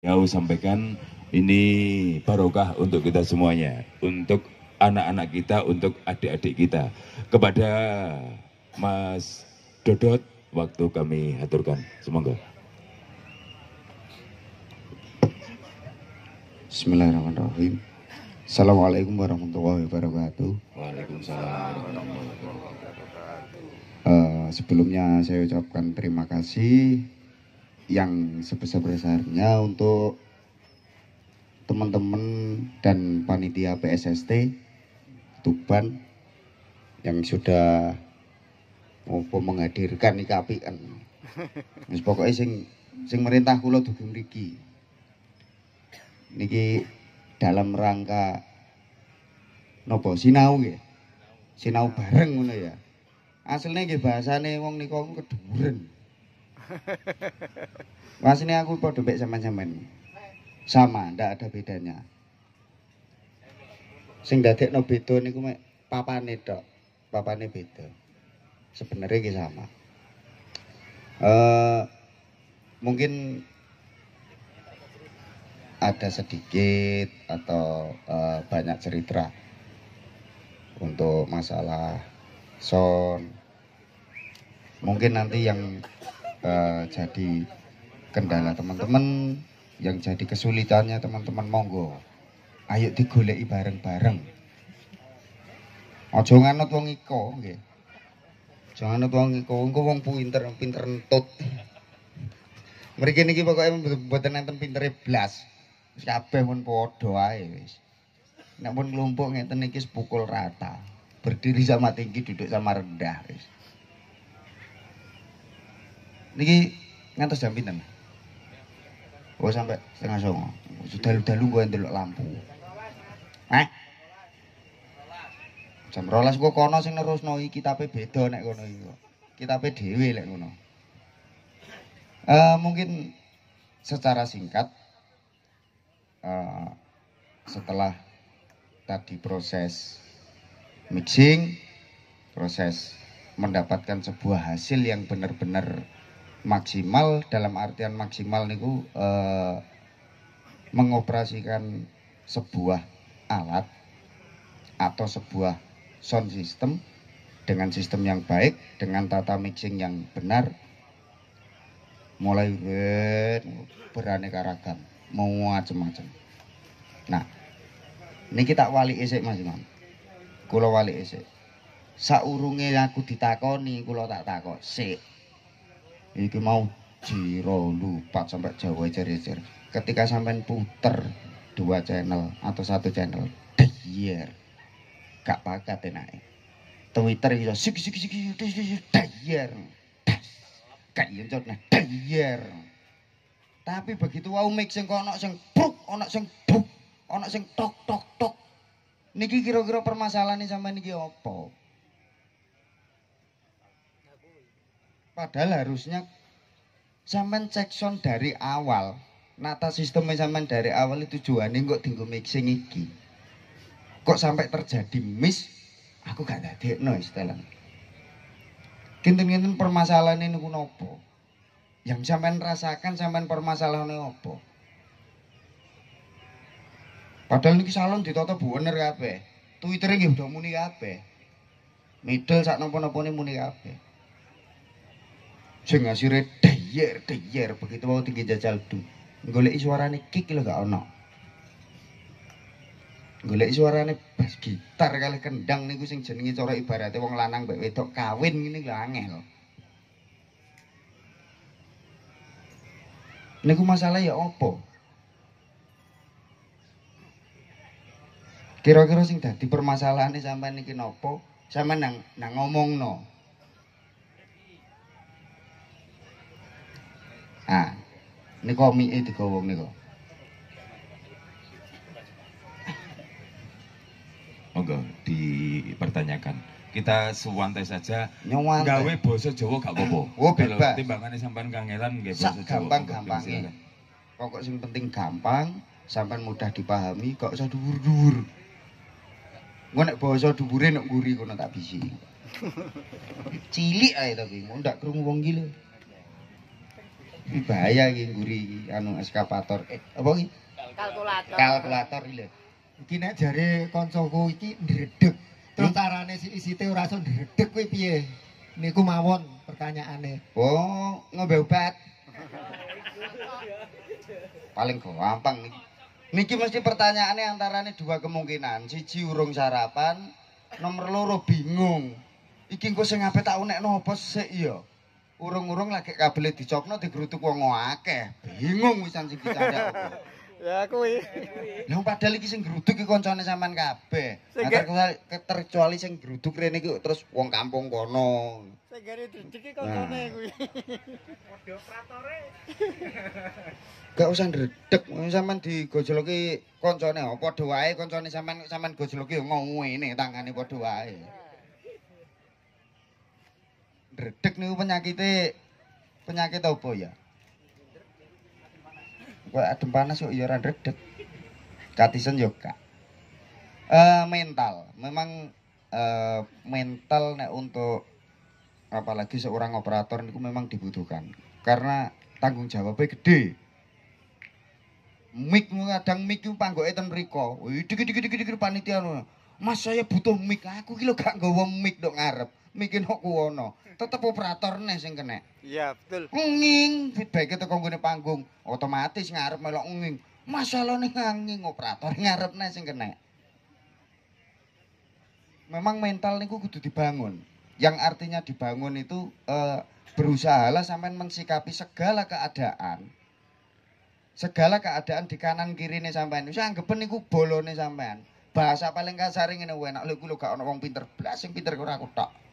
Beliau sampaikan ini barokah untuk kita semuanya, untuk anak-anak kita, untuk adik-adik kita. Kepada Mas Dodot, waktu kami aturkan. Semoga. Bismillahirrahmanirrahim. Assalamualaikum warahmatullahi wabarakatuh. Waalaikumsalam. Sebelumnya saya ucapkan terima kasih yang sebesar-besarnya untuk teman-teman dan panitia PSST Tuban yang sudah menghadirkan IKPN. Pokoknya sing merintah kula dugi mriki. Niki dalam rangka nopo sinau nggih. Sinau bareng ngono ya. Asline nggih bahasane wong nika keduren. Asline aku padha mek sampean-sampean. Sama, ndak ada bedanya. Sing dadekno beda niku mek papane tok. Papane beda. Sebenarnya nggih sama. Mungkin ada sedikit atau banyak cerita untuk masalah sound. Mungkin nanti yang jadi kendala teman-teman, yang jadi kesulitannya teman-teman, monggo ayo digoleki bareng-bareng. Aja nganut wong iko nggih. Aja nganut wong iko, engko wong pinter entut. Mriki niki pokoke mboten enten pintere blas. Wis kabeh pun padha ae wis. Nek pun kelompok ngeten iki sepukul rata. Berdiri sama tinggi, duduk sama rendah wis. Niki ngantos jam pinten? Oh sampai 8:30. Sudah dalu gue ndelok lampu. Jam 12 kok kono sing nerusno iki kitabe beda nek kono iki kok. Kitabe dhewe lek ngono. Mungkin secara singkat setelah tadi proses mixing, proses mendapatkan sebuah hasil yang benar-benar maksimal, dalam artian maksimal niku mengoperasikan sebuah alat atau sebuah sound system dengan sistem yang baik, dengan tata mixing yang benar, mulai beraneka ragam, mau macam-macam. Nah, ini kita wali esek Mas Imam. Kula wali esek. Saurunge aku ditakoni, kula tak takok, "Sik. Iki mau jiro lupa sampai Jawa ecer-ecer. Ketika sampean puter 2 channel atau 1 channel, dayer. Gak pakat enake. Twitter iso sik dayer. Gak yencot nah dayer. Tapi begitu wau mixing kok ana sing bruk, ana sing bruk, ana sing tok tok tok. Niki kira-kira permasalahan sampean niki apa? Padahal harusnya sampean cek sound dari awal. Nata sistemnya sampean dari awal itu tujuannya kok tinggal mixing iki. Kok sampai terjadi miss? Aku gak dadekno istilahnya. Kinten-kinten permasalahan ini nopo? Yang sampean rasakan sampean permasalahannya apa? Padahal niki salon ditata bener kabeh. Twitter nggih udah muni kabeh. Middle sak napa-napane muni kabeh. Sing ngasire dayer begitu mau tinggi jajal du. Goleki suarane kick lho gak ono. Goleki suarane bass gitar kali kendang niku sing jenenge cara ibarate wong lanang mbek wedok kawin ngene lho angel. Niku masalah ya apa? Kira-kira sing dadi permasalahane sampean niki napa? Sampeyan nang ngomongno. Ah, niku mike digawa niku. Monggo dipertanyakan. Kita suwantai saja. Nyuwantai. Gawe basa Jawa gak apa-apa. Oh, bebas. Kalau timbangane sampean kangelan nggih basa Jawa. Gampang-gampangnya. Pokok sing penting gampang, sampean mudah dipahami, gak usah dhuwur-dhuwur. Engko nek basa dhuwure nek nguri kono tak bisi. Cilik ae tapi mau ndak krungu wong iki lho. Iki bahaya iki ngguri anu eskavator. Apa iki? Kalkulator iki lho. Iki nek jare kancaku iki ndredeg. Terus carane si isite ora iso ndredeg kuwi piye? Niku mawon pertanyaane. Oh, ngombe obat. Paling gampang niki. Niki mesti pertanyaannya antarane dua kemungkinan. Siji urung sarapan, nomor loro bingung. Iki engko sing ape tak unekno apa sik ya? Urung-urung lagi kabele dicopno digrutuk wong akeh. Bingung wisan sing dicari apa. Ya kuwi. Lah padahal iki sing gruduk iki kancane sampean kabeh. Terkecuali sing gruduk rene iki terus wong kampung kono. Sing gare dredeg kancane kuwi. Modho operatore. Gak usah ndredeg, sampean digojloki kancane padha wae kancane sampean gojloki ngene tangane padha wae. Ndredeg niku penyakit apa ya? Kok adem panas kok ya ora ndredeg. Katisen yo gak. Mental. Memang mental nek untuk apalagi seorang operator niku memang dibutuhkan. Karena tanggung jawabnya gede. Mic kadang mic ku panggoke ten mriko. Dik panitia ngono. Mas saya butuh mic. Aku ki lho gak nggawa mic ndok ngarep. Mic nok kuwono. Tetep operator neh sing kena. Iya, betul. Nging feedback teko nggone panggung, otomatis ngarep melok nging. Masalahne nging operator ngarep neh sing kena. Memang mental niku kudu dibangun. Yang artinya dibangun itu berusahalah sampean mensikapi segala keadaan. Segala keadaan di kanan kirine sampean. Wis anggepen niku bolone sampean. Bahasa paling kasar ngene wae nek lho kuwi lho gak ana wong pinter blas sing pinter ora aku tok.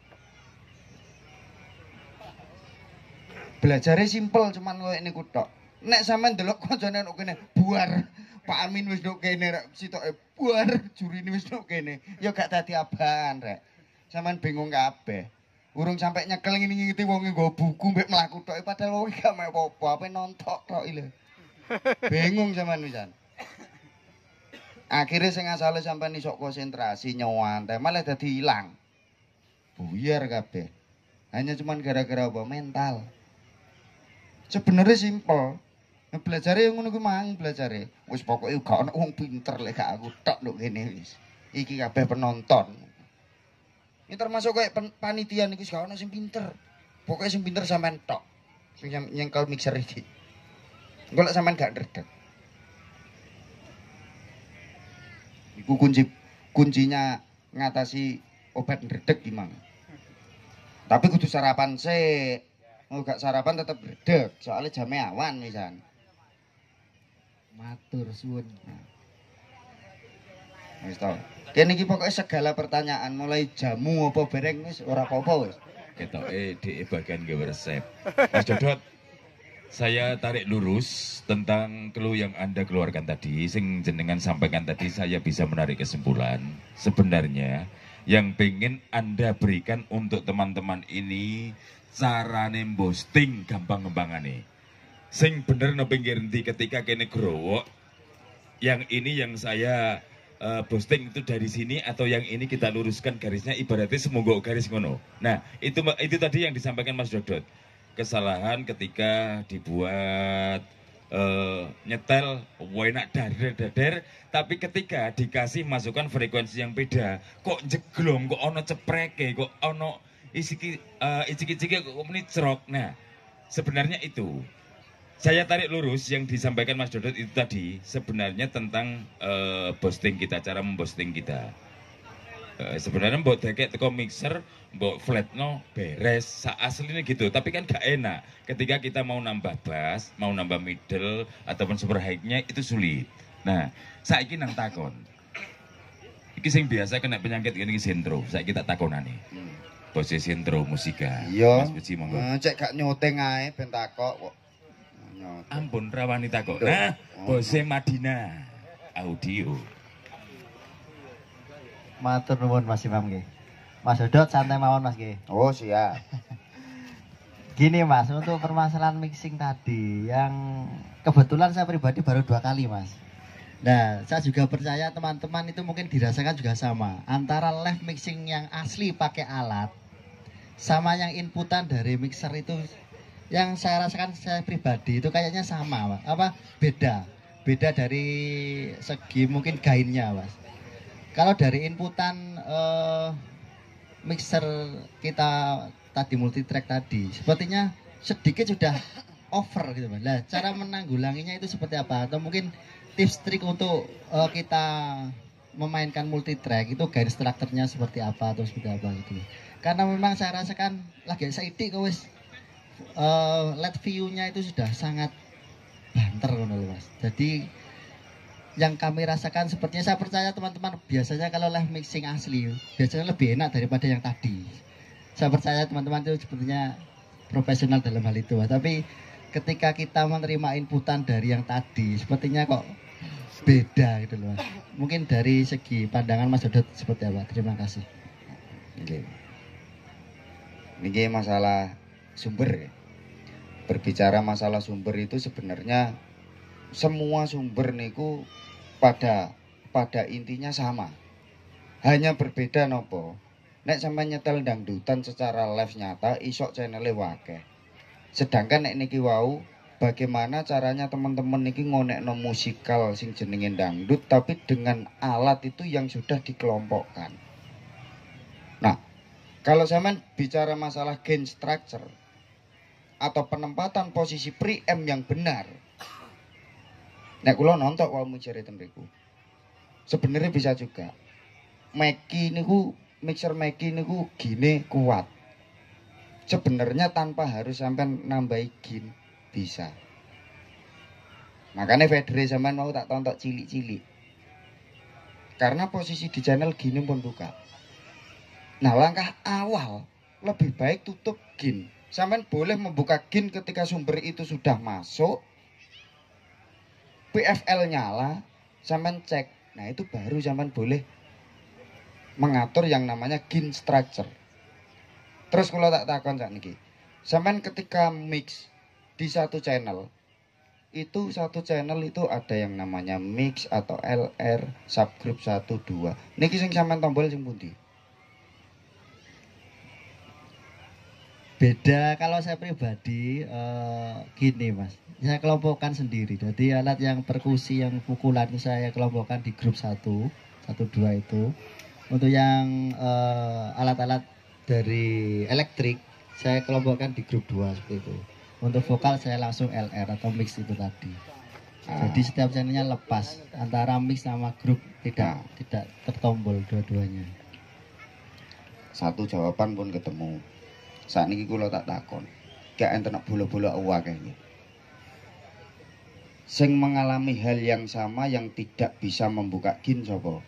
Belajarnya simpel cuman koyo niku tok. Nek sampean ndelok kancane nek kene buar. Pak Amin wis nduk kene rek sitoke buar, jurine wis nduk kene. Ya gak dadi abahan rek. Sampean bingung kabeh. Urung sampe nyekel ngene-ngene wong nggo buku mbek mlaku tok padahal wong gak mek apa-apa, ape nontok tok lho. Bingung sampean wisan. Akhirnya sing asale sampean iso konsentrasi nyantai malah dadi ilang. Buyar kabeh. Hanya cuman gara-gara apa? Mental. Sebenarnya simpel. Belajare ngono kuwi mang belajare. Wis pokoke gak ana wong pinter lek gak aku tok lho kene wis. Iki kabeh penonton. Ini termasuk kayak panitia niku gak ana sing pinter. Pokoke sing pinter sampean tok. Sing nyengkel mixer iki. Engko lek sampean gak ndredeg. Iku kuncinya ngatasi obat ndredeg gimana? Tapi kudu sarapan sik. Oh gak sarapan tetep ndredeg, soalnya jame awan misan. Matur suwun. Wis to. Kene iki pokoke segala pertanyaan mulai jamu apa bareng wis ora apa-apa wis. Ketoke dhek bagian gawe resep. Mas Dodot, saya tarik lurus tentang clue yang Anda keluarkan tadi, sing jenengan sampaikan tadi saya bisa menarik kesimpulan. Sebenarnya yang pengen Anda berikan untuk teman-teman ini carane posting gampang-gampangane. Sing bener no pinggir ndi ketika kene growok. Yang ini yang saya posting itu dari sini atau yang ini kita luruskan garisnya ibaratnya semoga garis ngono. Nah, itu tadi yang disampaikan Mas Dodot. Kesalahan ketika dibuat nyetel enak dader tapi ketika dikasih masukan frekuensi yang beda kok jeglong, kok ono cepreke, kok ono icik-icik kok muni cerok. Nah, sebenarnya itu saya tarik lurus yang disampaikan Mas Dodot itu tadi sebenarnya tentang posting kita, cara memposting kita. Sebenarnya mbok dekek teko mixer, mbok flatno beres, aslinya gitu. Tapi kan gak enak ketika kita mau nambah bass, mau nambah middle ataupun super high-nya itu sulit. Nah, saiki nang takon. Iki sing biasa kena penyakit gini sintro. Saiki tak takonane. Bose sintro musika. Iya. Mas Beci monggo. Cek gak nyoteng ae ben takok kok. Ampun rawani takok. Nah, Bose Madinah audio. Matur nuwun Mas Imam nggih. Mas Dodot santai mawon Mas nggih. Oh, siap. Gini Mas, untuk permasalahan mixing tadi yang kebetulan saya pribadi baru 2 kali Mas. Nah, saya juga percaya teman-teman itu mungkin dirasakan juga sama. Antara live mixing yang asli pakai alat sama yang inputan dari mixer itu yang saya rasakan saya pribadi itu kayaknya sama, Mas. Apa beda? Beda dari segi mungkin gainnya, Mas. Kalau dari inputan mixer kita tadi multitrack tadi, sepertinya sedikit sudah over gitu, Mas. Nah, cara menanggulanginya itu seperti apa? Atau mungkin tips trik untuk kita memainkan multitrack itu gain strukturnya seperti apa atau seperti apa gitu. Karena memang saya rasakan lagi saidik kok wis LED view-nya itu sudah sangat banter ngono lho, Mas. Jadi yang kami rasakan sepertinya saya percaya teman-teman biasanya kalau live mixing asli biasanya lebih enak daripada yang tadi. Saya percaya teman-teman itu sepertinya profesional dalam hal itu, Mas. Tapi ketika kita menerima inputan dari yang tadi sepertinya kok beda gitu loh, Mas. Mungkin dari segi pandangan Mas Dodot seperti apa? Terima kasih. Oke. Ini masalah sumber ya. Berbicara masalah sumber itu sebenarnya semua sumber niku pada intinya sama. Hanya berbeda nopo. Nek sampai nyetel dangdutan secara live nyata isok channelnya wakeh. Sedangkan nek niki wau bagaimana caranya teman-teman niki ngonekno musikal sing jenenge dangdut tapi dengan alat itu yang sudah dikelompokkan. Nah, kalau sampean bicara masalah gain structure atau penempatan posisi preamp yang benar. Nek kula nonton wau cerita mriku. Sebenarnya bisa juga. Mixer Mackie niku gini kuat. Sebenarnya tanpa harus sampai nambahi gain bisa. Makanya Fedre zaman mau tak tonton cilik-cilik. Karena posisi di channel gini pun buka. Nah, langkah awal lebih baik tutup gain. Sampean boleh membuka gain ketika sumber itu sudah masuk. PFL nyala, sampean cek. Nah, itu baru sampean boleh mengatur yang namanya gain structure. Terus kalau tak takon sakniki. Sampean ketika mix di satu channel itu satu channel itu ada yang namanya mix atau LR subgroup 1 2. Niki sing sampean tombol sing pundi? Beda kalau saya pribadi gini, Mas. Saya kelompokkan sendiri. Jadi alat yang perkusi yang pukulan saya kelompokkan di grup 1 2 itu. Untuk yang alat-alat dari elektrik saya kelompokkan di grup 2 seperti itu. Untuk vokal saya langsung LR atau mix itu tadi. Jadi setiap channelnya lepas antara mix sama grup tidak tertombol dua-duanya. Satu jawaban pun ketemu. Saat ini kula tak takon. Gak enten bola-bola awak ini. Sing mengalami hal yang sama yang tidak bisa membuka gain sapa?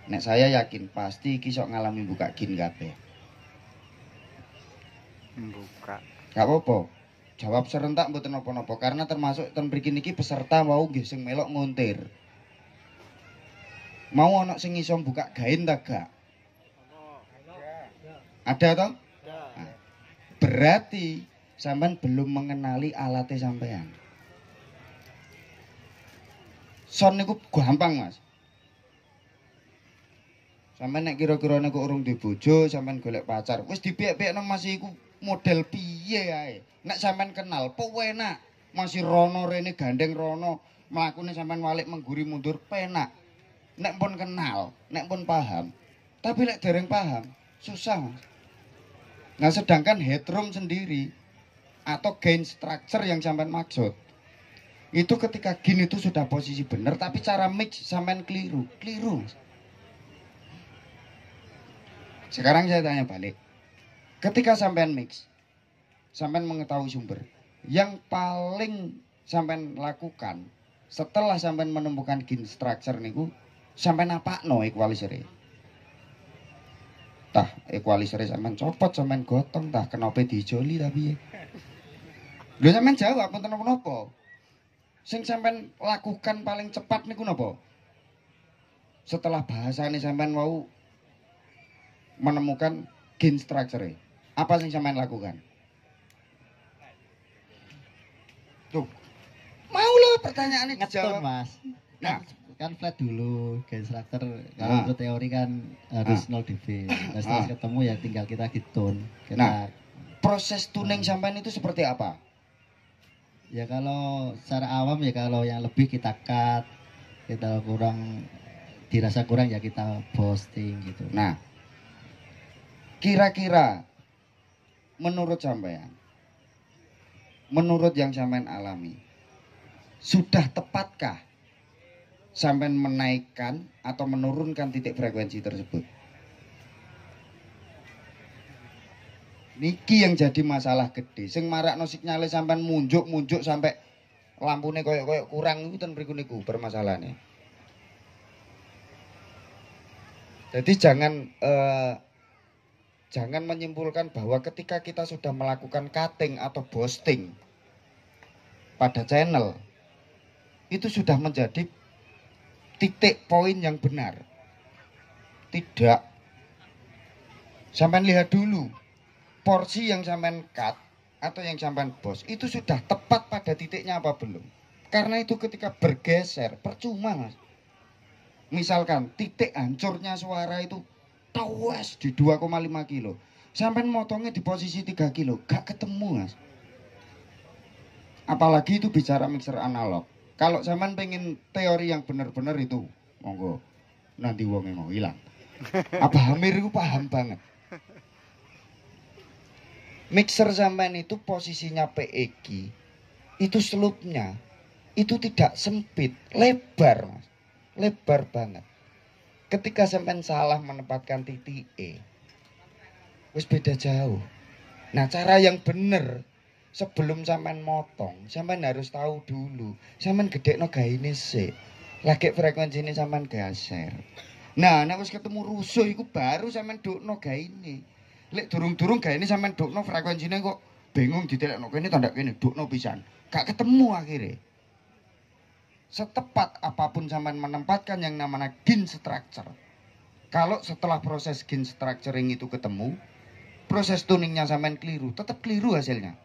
Nek saya yakin pasti iki sok ngalami buka gain kabeh. Buka. Gak apa-apa. Jawab serentak mboten napa-napa karena termasuk ten mriki niki peserta wau nggih sing melok ngontir. Mau ana sing iso buka gain ta gak? Ada toh? Nah, berarti sampean belum mengenali alatnya sampean. Son niku gampang, Mas. Sampeyan nek kira-kira nek urung di bojo, sampeyan golek pacar, wis dipiyek-piyekno masih iku model piye ae. Nek sampeyan kenal, penak. Masih rono rene gandeng rono, mlakune sampeyan walik mengguri mundur penak. Nek pun kenal, nek pun paham. Tapi nek dereng paham, susah, Mas. Nah, sedangkan headroom sendiri atau gain structure yang sampean maksud itu ketika gain itu sudah posisi benar tapi cara mix sampean keliru. Mas. Sekarang saya tanya balik. Ketika sampean mix, sampean mengetahui sumber, yang paling sampean lakukan setelah sampean menemukan gain structure niku sampean apakno equalizer-e? Tah equalizer sampean copot sampean gotong tah kenapa dijoli tapi lho sampean jawab mboten napa-napa. Sing sampean lakukan paling cepat niku napa? Setelah bahasane sampean mau menemukan gain structure. Apa sing sampean lakukan? Tuh. Mau lo pertanyaannya dijawab, Mas. Nah, Kan flat dulu gain structure kalau untuk teori kan harus 0 dB. Nah, setelah ketemu ya tinggal kita hitun, kita Proses tuning sampean itu seperti apa? Ya kalau secara awam ya kalau yang lebih kita cut, kita kurang dirasa kurang ya kita posting gitu. Nah, kira-kira menurut sampean, menurut yang sampean alami, sudah tepatkah sampean menaikkan atau menurunkan titik frekuensi tersebut? Niki yang jadi masalah gede. Sing marakno sinyale sampean munjuk sampai lampune koyok-koyok kurang iku ten mriku niku permasalahane. Jadi jangan menyimpulkan bahwa ketika kita sudah melakukan cutting atau boosting pada channel itu sudah menjadi titik poin yang benar. Tidak. Sampean lihat dulu porsi yang sampean cut atau yang sampean bos itu sudah tepat pada titiknya apa belum? Karena itu ketika bergeser percuma, Mas. Misalkan titik hancurnya suara itu tawas di 2,5 kilo. Sampean motongnya di posisi 3 kilo, gak ketemu, Mas. Apalagi itu bicara mixer analog. Kalau sampean pengen teori yang benar-benar itu, monggo. Nanti wongnya mau hilang. Abah Hamir itu paham banget. Mixer sampean itu posisinya PEG, itu selupnya itu tidak sempit, lebar, Mas. Lebar banget. Ketika sampean salah menempatkan titik E, wis beda jauh. Nah, cara yang bener sebelum sampean motong, sampean harus tahu dulu, sampean gedekno gaine sik. Lagi frekuensine sampean geser. Nah, nek wis ketemu rusuh iku baru sampean dokno gaine. Lek durung-durung gaene sampean dokno frekuensine kok bingung ditelekno kene tanda kene dokno pisan. Gak ketemu akhirnya. Setepat apapun sampean menempatkan yang namanya gain structure. Kalau setelah proses gain structuring itu ketemu, proses tuningnya sampean keliru, tetap keliru hasilnya.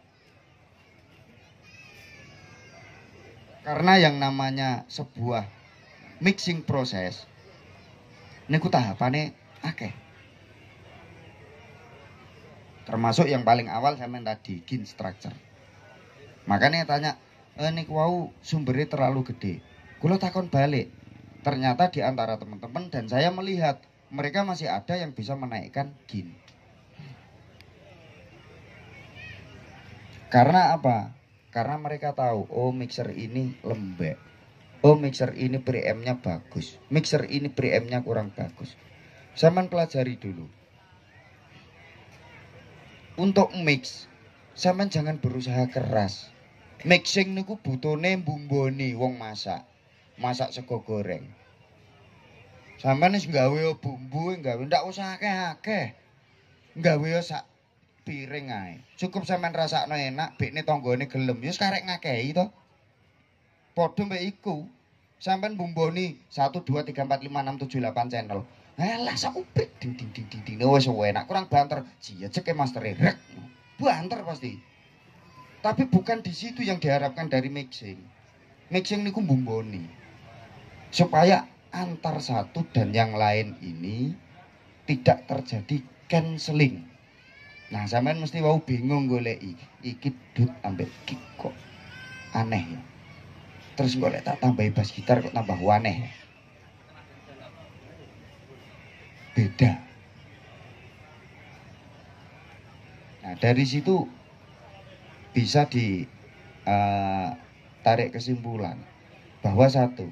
Karena yang namanya sebuah mixing proses niku tahapane akeh. Termasuk yang paling awal sampean tadi gain structure. Makanya tanya, niku wau sumbernya terlalu gede. Kula takon balik. Ternyata di antara teman-teman dan saya melihat mereka masih ada yang bisa menaikkan gain. Karena apa? Karena mereka tahu, oh mixer ini lembek. Oh mixer ini preamp-nya bagus. Mixer ini preamp-nya kurang bagus. Sampean pelajari dulu. Untuk mix, sampean jangan berusaha keras. Mixing niku butuhne mbumboni wong masak. Masak sego goreng. Sampean wis gawe bumbu, gawe ndak usah akeh-akeh. Gawe sak piring ae. Cukup sampean rasakno enak, bekne tanggane gelem, ya karek ngakehi to. Padha mbek iku. Sampean mbumboni 1 2 3 4 5 6 7 8 channel. Alah sakuprit ding ding ding ding wis enak, kurang banter. Jejeke master rek. Banter pasti. Tapi bukan di situ yang diharapkan dari mixing. Mixing niku mbumboni. Supaya antar satu dan yang lain ini tidak terjadi cancelling. Nah, sampean mesti wau bingung goleki iki dut ambek kick kok aneh ya. Terus golek tak tambahi bass gitar kok tambah aneh ya. Beda. Nah, dari situ bisa ditarik kesimpulan bahwa satu,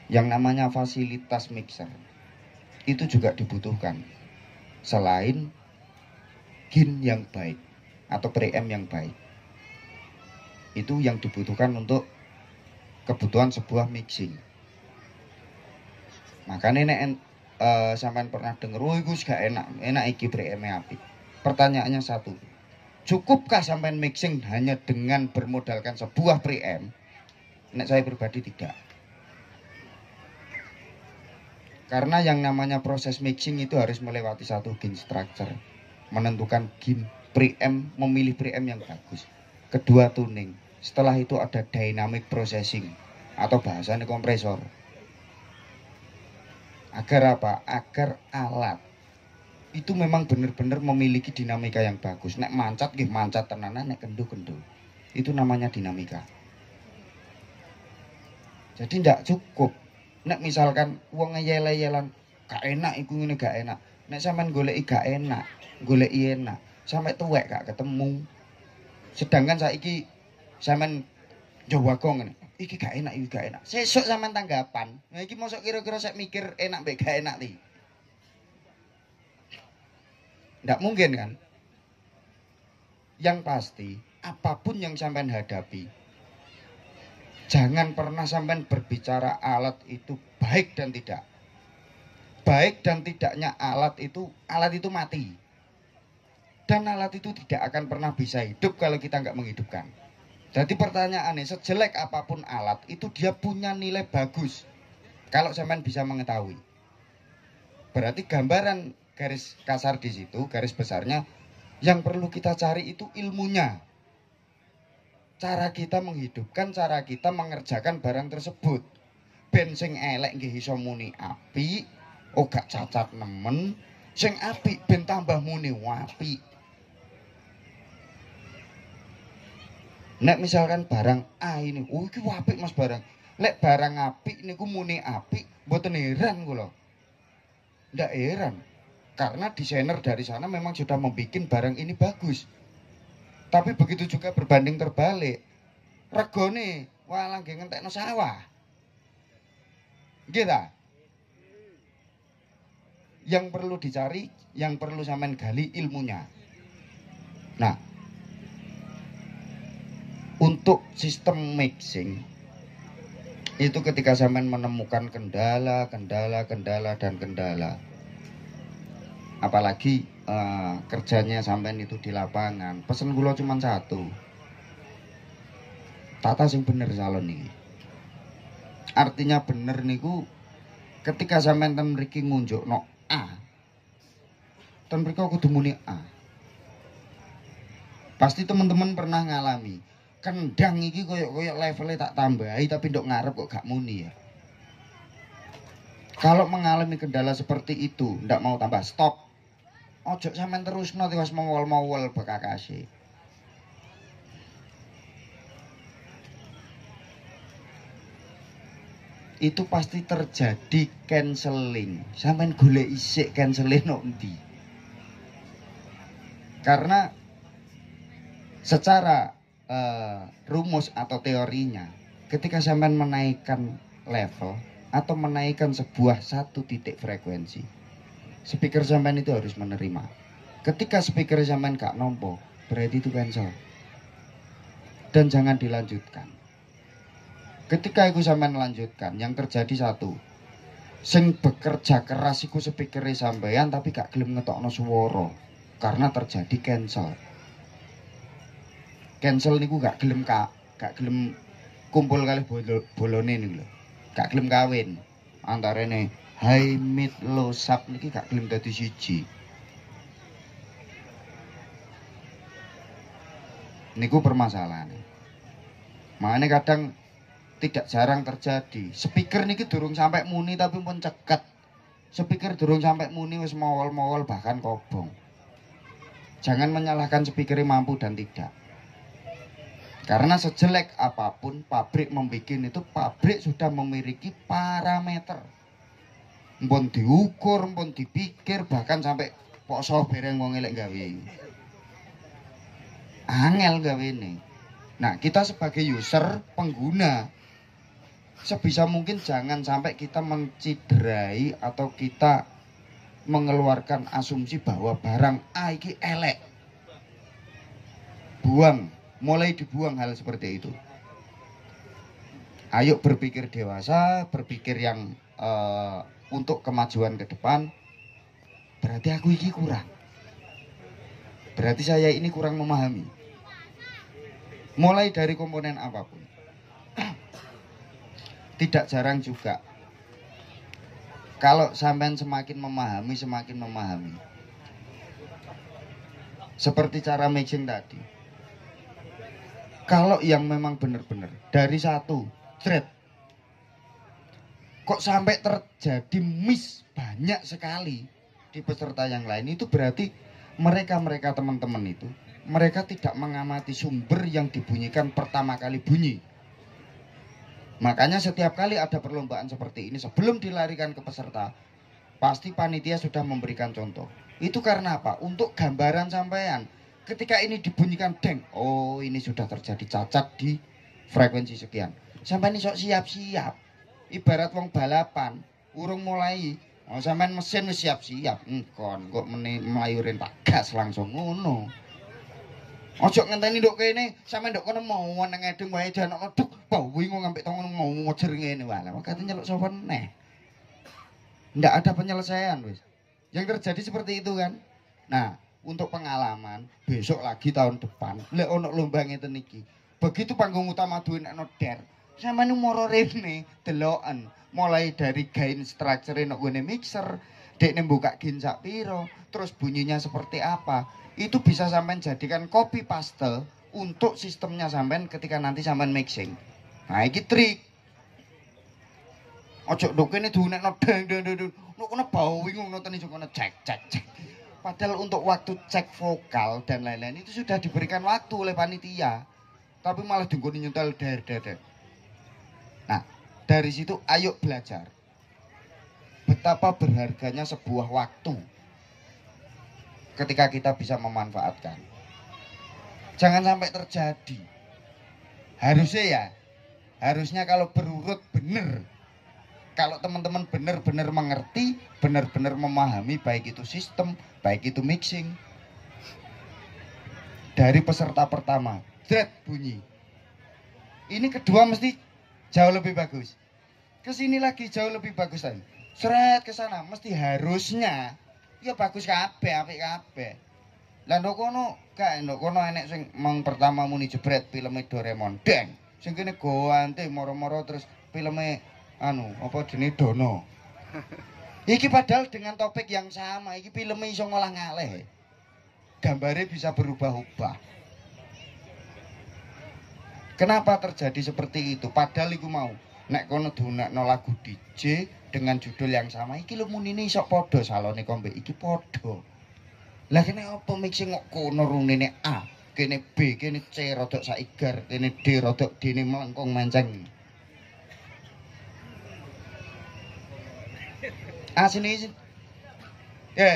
yang namanya fasilitas mixer itu juga dibutuhkan selain gain yang baik atau preamp yang baik. Itu yang dibutuhkan untuk kebutuhan sebuah mixing. Makanya nek sampean pernah denger, oh iku gak enak iki preamp-e apik. Pertanyaannya satu, cukupkah sampean mixing hanya dengan bermodalkan sebuah preamp? Nek saya pribadi tidak. Karena yang namanya proses mixing itu harus melewati satu gain structure. Menentukan gain preamp, memilih preamp yang bagus. Kedua tuning. Setelah itu ada dynamic processing atau bahasanya kompresor. Agar apa? Agar alat itu memang benar-benar memiliki dinamika yang bagus. Nek mancat nggih mancat tenanan, nek kendo-kendo. Itu namanya dinamika. Jadi ndak cukup nek misalkan wong ngeyel-yelan gak enak iku ngene gak enak. Nek sampean goleki gak enak, goleki enak, sampai tuwek gak ketemu. Sedangkan saiki sampean njowo ngene, iki gak enak, iki gak enak. Sesuk sampean tanggapan. Nah iki mosok kira-kira sek mikir enak mbek gak enak iki. Nggak mungkin kan? Yang pasti, apapun yang sampean hadapi, jangan pernah sampean berbicara alat itu baik dan tidak. Baik dan tidaknya alat itu mati. Dan alat itu tidak akan pernah bisa hidup kalau kita nggak menghidupkan. Jadi pertanyaannya, sejelek apapun alat, itu dia punya nilai bagus. Kalau sampean bisa mengetahui. Berarti gambaran garis kasar di situ, garis besarnya yang perlu kita cari itu ilmunya. Cara kita menghidupkan, cara kita mengerjakan barang tersebut. Ben sing elek nggih iso muni apik, gak cacat nemen, sing apik ben tambah muni apik. Nek misalkan barang A ini, iki apik Mas barang. Lek barang apik niku muni apik, mboten heran kula. Ndak heran. Karena desainer dari sana memang sudah membuat barang ini bagus. Tapi begitu juga berbanding terbalik. Regone walang nggih ngentekno sawah. Nggih ta? Yang perlu dicari, yang perlu sampean gali ilmunya. Nah, untuk sistem mixing itu ketika sampean menemukan kendala dan kendala. Apalagi kerjanya sampean itu di lapangan, pesen kula cuma satu, tata sing bener salon ini. Artinya bener niku ketika sampean ten mriki ngunjukno A, ten mriki kudu muni A. Pasti teman-teman pernah ngalami kendang iki koyok levelnya tak tambahi tapi ndok ngarep kok gak muni ya. Kalau mengalami kendala seperti itu, ndak mau tambah stop. Ojo sampean terusno tiwas mowol-mowol bekakase. Itu pasti terjadi cancelling. Sampean golek isik cancelling no endi. Karena secara rumus atau teorinya, ketika sampean menaikkan level atau menaikkan sebuah satu titik frekuensi, speaker sampean itu harus menerima. Ketika speaker sampean gak nompo, berarti itu cancel. Dan jangan dilanjutkan. Ketika itu sampean melanjutkan, yang terjadi satu, sing bekerja keras iku speaker sampean tapi gak gelem ngetokno swara karena terjadi cancel. Cancel niku gak gelem kumpul kali bolone niku lho. Gak gelem kawin. Antarane high mid low sub niki gak gelem dadi siji. Niku permasalahannya. Makanya kadang tidak jarang terjadi. Speaker niki durung sampai muni tapi pun ceket. Speaker durung sampai muni wis mowol-mowol bahkan kobong. Jangan menyalahkan speaker mampu dan tidak. Karena sejelek apapun pabrik membuat itu, pabrik sudah memiliki parameter. Mpun diukur, mpun dipikir, bahkan sampai poso bereng wong elek gawe. Angel gawe ini. Nah, kita sebagai user, pengguna, sebisa mungkin jangan sampai kita menciderai atau kita mengeluarkan asumsi bahwa barang A iki elek. Buang. Mulai dibuang hal seperti itu. Ayo berpikir dewasa, berpikir yang untuk kemajuan ke depan. Berarti aku ini kurang. Berarti saya ini kurang memahami. Mulai dari komponen apapun. Tidak jarang juga, kalau sampean semakin memahami, seperti cara matching tadi. Kalau yang memang benar-benar dari satu thread kok sampai terjadi miss banyak sekali di peserta yang lain itu berarti mereka teman-teman itu mereka tidak mengamati sumber yang dibunyikan pertama kali bunyi. Makanya setiap kali ada perlombaan seperti ini sebelum dilarikan ke peserta pasti panitia sudah memberikan contoh. Itu karena apa? Untuk gambaran sampean. Ketika ini dibunyikan deng, oh ini sudah terjadi cacat di frekuensi sekian. Sampean iso siap-siap. Ibarat wong balapan, urung mulai, oh sampean mesin wis siap-siap. Kon kok melayurin tak gas langsung ngono. Ojo ngenteni nduk kene, sampean nduk kono mau nang edeng wae jan kok duk, bau wingo ngampek tangan mau ngojer ngene wae. Kate nyeluk sapa neh. Ndak ada penyelesaian wis. Yang terjadi seperti itu kan. Nah, untuk pengalaman besok lagi tahun depan lek ono lomba ngeten iki. Begitu panggung utama duwe nek der. Sampeyan moro rene deloken mulai dari gain structure nek ngene mixer, dekne buka gain sak piro, terus bunyinya seperti apa. Itu bisa sampean jadikan copy paste untuk sistemnya sampean ketika nanti sampean mixing. Nah, iki trik. Ojo nduk kene diunekno deng deng deng. Nek kono bau wingung ngoten iso kono cek. Padahal untuk waktu cek vokal dan lain-lain itu sudah diberikan waktu oleh panitia. Tapi malah dinggoni nyentel der. Nah, dari situ ayo belajar. Betapa berharganya sebuah waktu ketika kita bisa memanfaatkan. Jangan sampai terjadi. Harusnya kalau berurut benar. Kalau teman-teman benar-benar mengerti, benar-benar memahami baik itu sistem, baik itu mixing. Dari peserta pertama, dret bunyi. Ini kedua mesti jauh lebih bagus. Kesini lagi jauh lebih bagus lagi. Seret ke sana mesti harusnya ya bagus kabeh, apik kabeh. Lah ndok kono enek sing mong pertama muni jebret filme Doraemon. Deng. Sing kene goante moro-moro terus filme apa jenenge Dono. Iki padahal dengan topik yang sama, iki filmnya iso ngolah ngaleh. Gambarnya bisa berubah-ubah. Kenapa terjadi seperti itu? Padahal iku mau nek kono dunakno lagu DJ dengan judul yang sama, iki lho munine iso padha salone kombe iki padha. Lah kene apa mixing kok kono runine A, kene B, kene C rodok saigar, kene D rodok dene melengkung menceng. Asline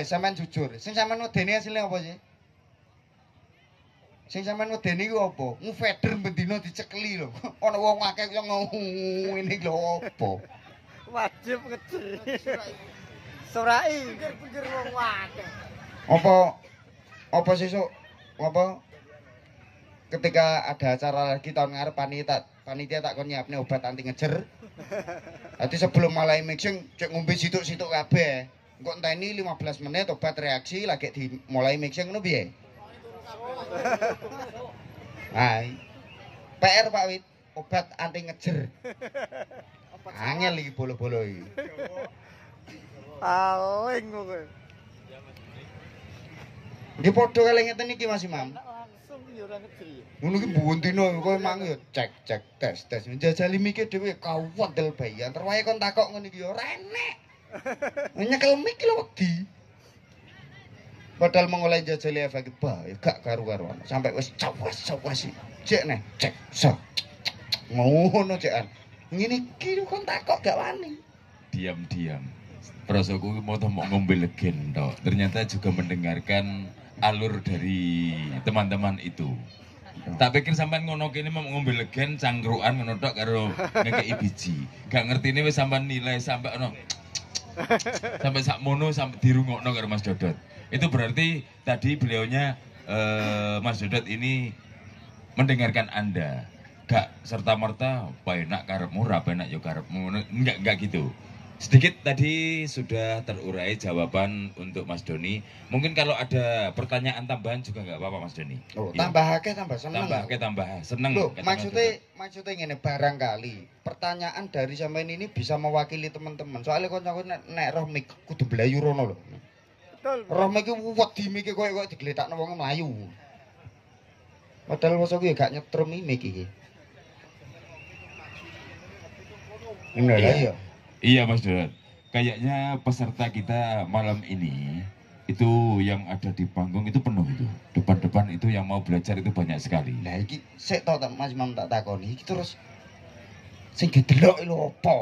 sampean jujur. Sing sampean wedeni asline apa sih? Sing sampean wedeni ku apa? Ngufeder bendina dicekeli lho. Ana wong akeh yang ngene lho apa? Wajib ngejer. Sorai pikir-pikir wong akeh. Apa sesuk apa ketika ada acara lagi tahun ngarep panitia tak kon nyiapne obat anti ngejer. Nanti sebelum mulai mixing cek ngombe situk-situk kabeh. Engko enteni 15 menit obat reaksi lagi dimulai mixing ngono piye? Hai. PR Pak Wit, obat anti ngejer. Angel iki bolo-bolo iki. Aling kowe. Nggih padha kali ngeten iki Mas Imam. Langsung ya ora ngejer. Ngono ki buntino kowe mang ya cek tes. Njajali mikir dhewe kawadel bayi. Antar wae kon takok ngene iki ya ora enek. Nyekel mik lho wedi. Padahal mengoleh jajali efek bae gak karu-karuan. Sampai wis cawas cek neh cek. Ngono cekan. Ngene iki kon takok gak wani. Diam-diam. Prasoku mau ngombe legen tok. Ternyata juga mendengarkan alur dari teman-teman itu. Tak pikir sampean ngono kene mau ngombe legen cangkruan ngono tok karo ngekeki biji. Gak ngertine wis sampean nilai sampai ono sampai sakmono sampai dirungokno karo Mas Dodot. Itu berarti tadi beliaunya Mas Dodot ini mendengarkan Anda. Gak serta-merta penak karepmu, ra penak yo karepmu. Enggak gitu. Sedikit tadi sudah terurai jawaban untuk Mas Doni. Mungkin kalau ada pertanyaan tambahan juga nggak apa-apa Mas Doni. Oh, tambahake tambah seneng. Tambah seneng. Loh, maksudnya ngene barangkali pertanyaan dari sampean ini bisa mewakili teman-teman. Soalnya kancaku nek roh mik kudu blayu rono lho. Betul. Roh mik wedi mik koyo digletakno wong mlayu. Padahal mosok ya gak nyetrum mik iki. Ngono lah ya. Iya Mas Dodot. kayaknya peserta kita malam ini itu yang ada di panggung itu penuh itu. Depan-depan itu yang mau belajar itu banyak sekali. Lah iki sik to Mas Imam tak takoni iki terus sing didelok lho apa?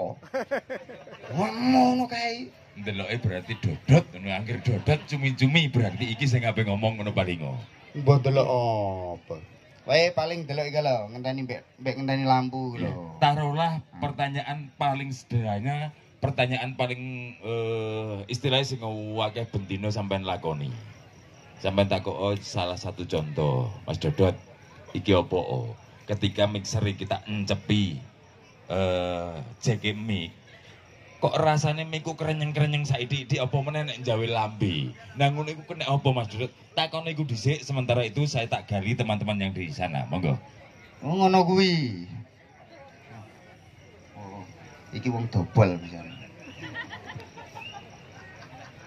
Ngono kae. Ndeloke berarti dodot, ngono anggere dodot cumi-cumi berarti iki sing ape ngomong ngono palingo. Mbok delok apa? Wae paling delok iki lho, ngenteni mbek ngenteni lampu lho. Taruhlah pertanyaan paling sederhana, pertanyaan paling istilahnya sing akeh bendino sampean lakoni. Sampean takok salah satu contoh, Mas Dodot, iki opo? Ketika mixer kita encepi jeki mic, kok rasanya miku kerenyeng-kerenyeng saiki apa meneh nek jawe lambe. Nah ngono iku kena apa Mas Dodot? Takon iku dhisik, sementara itu saya tak gali teman-teman yang di sana. Monggo. Oh ngono kuwi. Oh, iki wong dobol misalnya.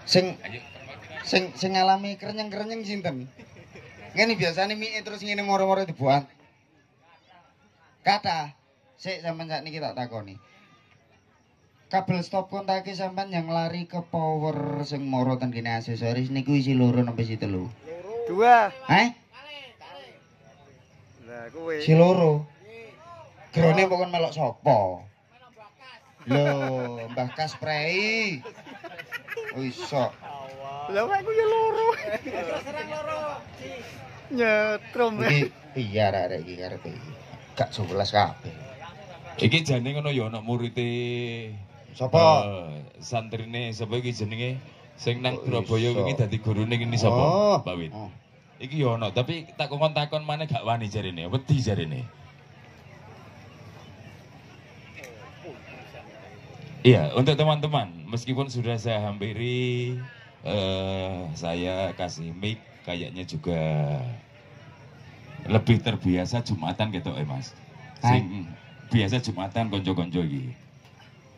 Sing ngalami kerenyeng-kerenyeng sinten? Ngene biasane mie terus ngene moro-moro dibuat. Kata, sik sampean sakniki tak takoni. Kabel stop kontake sampean yang lari ke power sing moro ten kene aksesoris niku isi loro sampai isi telu. 2. Lah kowe. Si loro. Grone pokon melok sapa? Lho, Mbah Kasprei. Oh iso. Lah aku ya loro. Serang loro. Nyetrum. Iki iya arek iki karepe. Gak 11 kabeh. Iki jane ngono ya ana murite Sapa? Santrine sapa iki jenenge? Sing nang Oh, Surabaya iso. iki dadi gurune ngene sapa? Oh. Mbak Wit. Oh. Iki ya ana, tapi tak takon maneh gak wani jarene, wedi jarene. Iya, untuk teman-teman, meskipun sudah saya hampiri, saya kasih mic, kayaknya juga lebih terbiasa Jumatan gitu Mas. Sing biasa Jumatan konco-konco iki.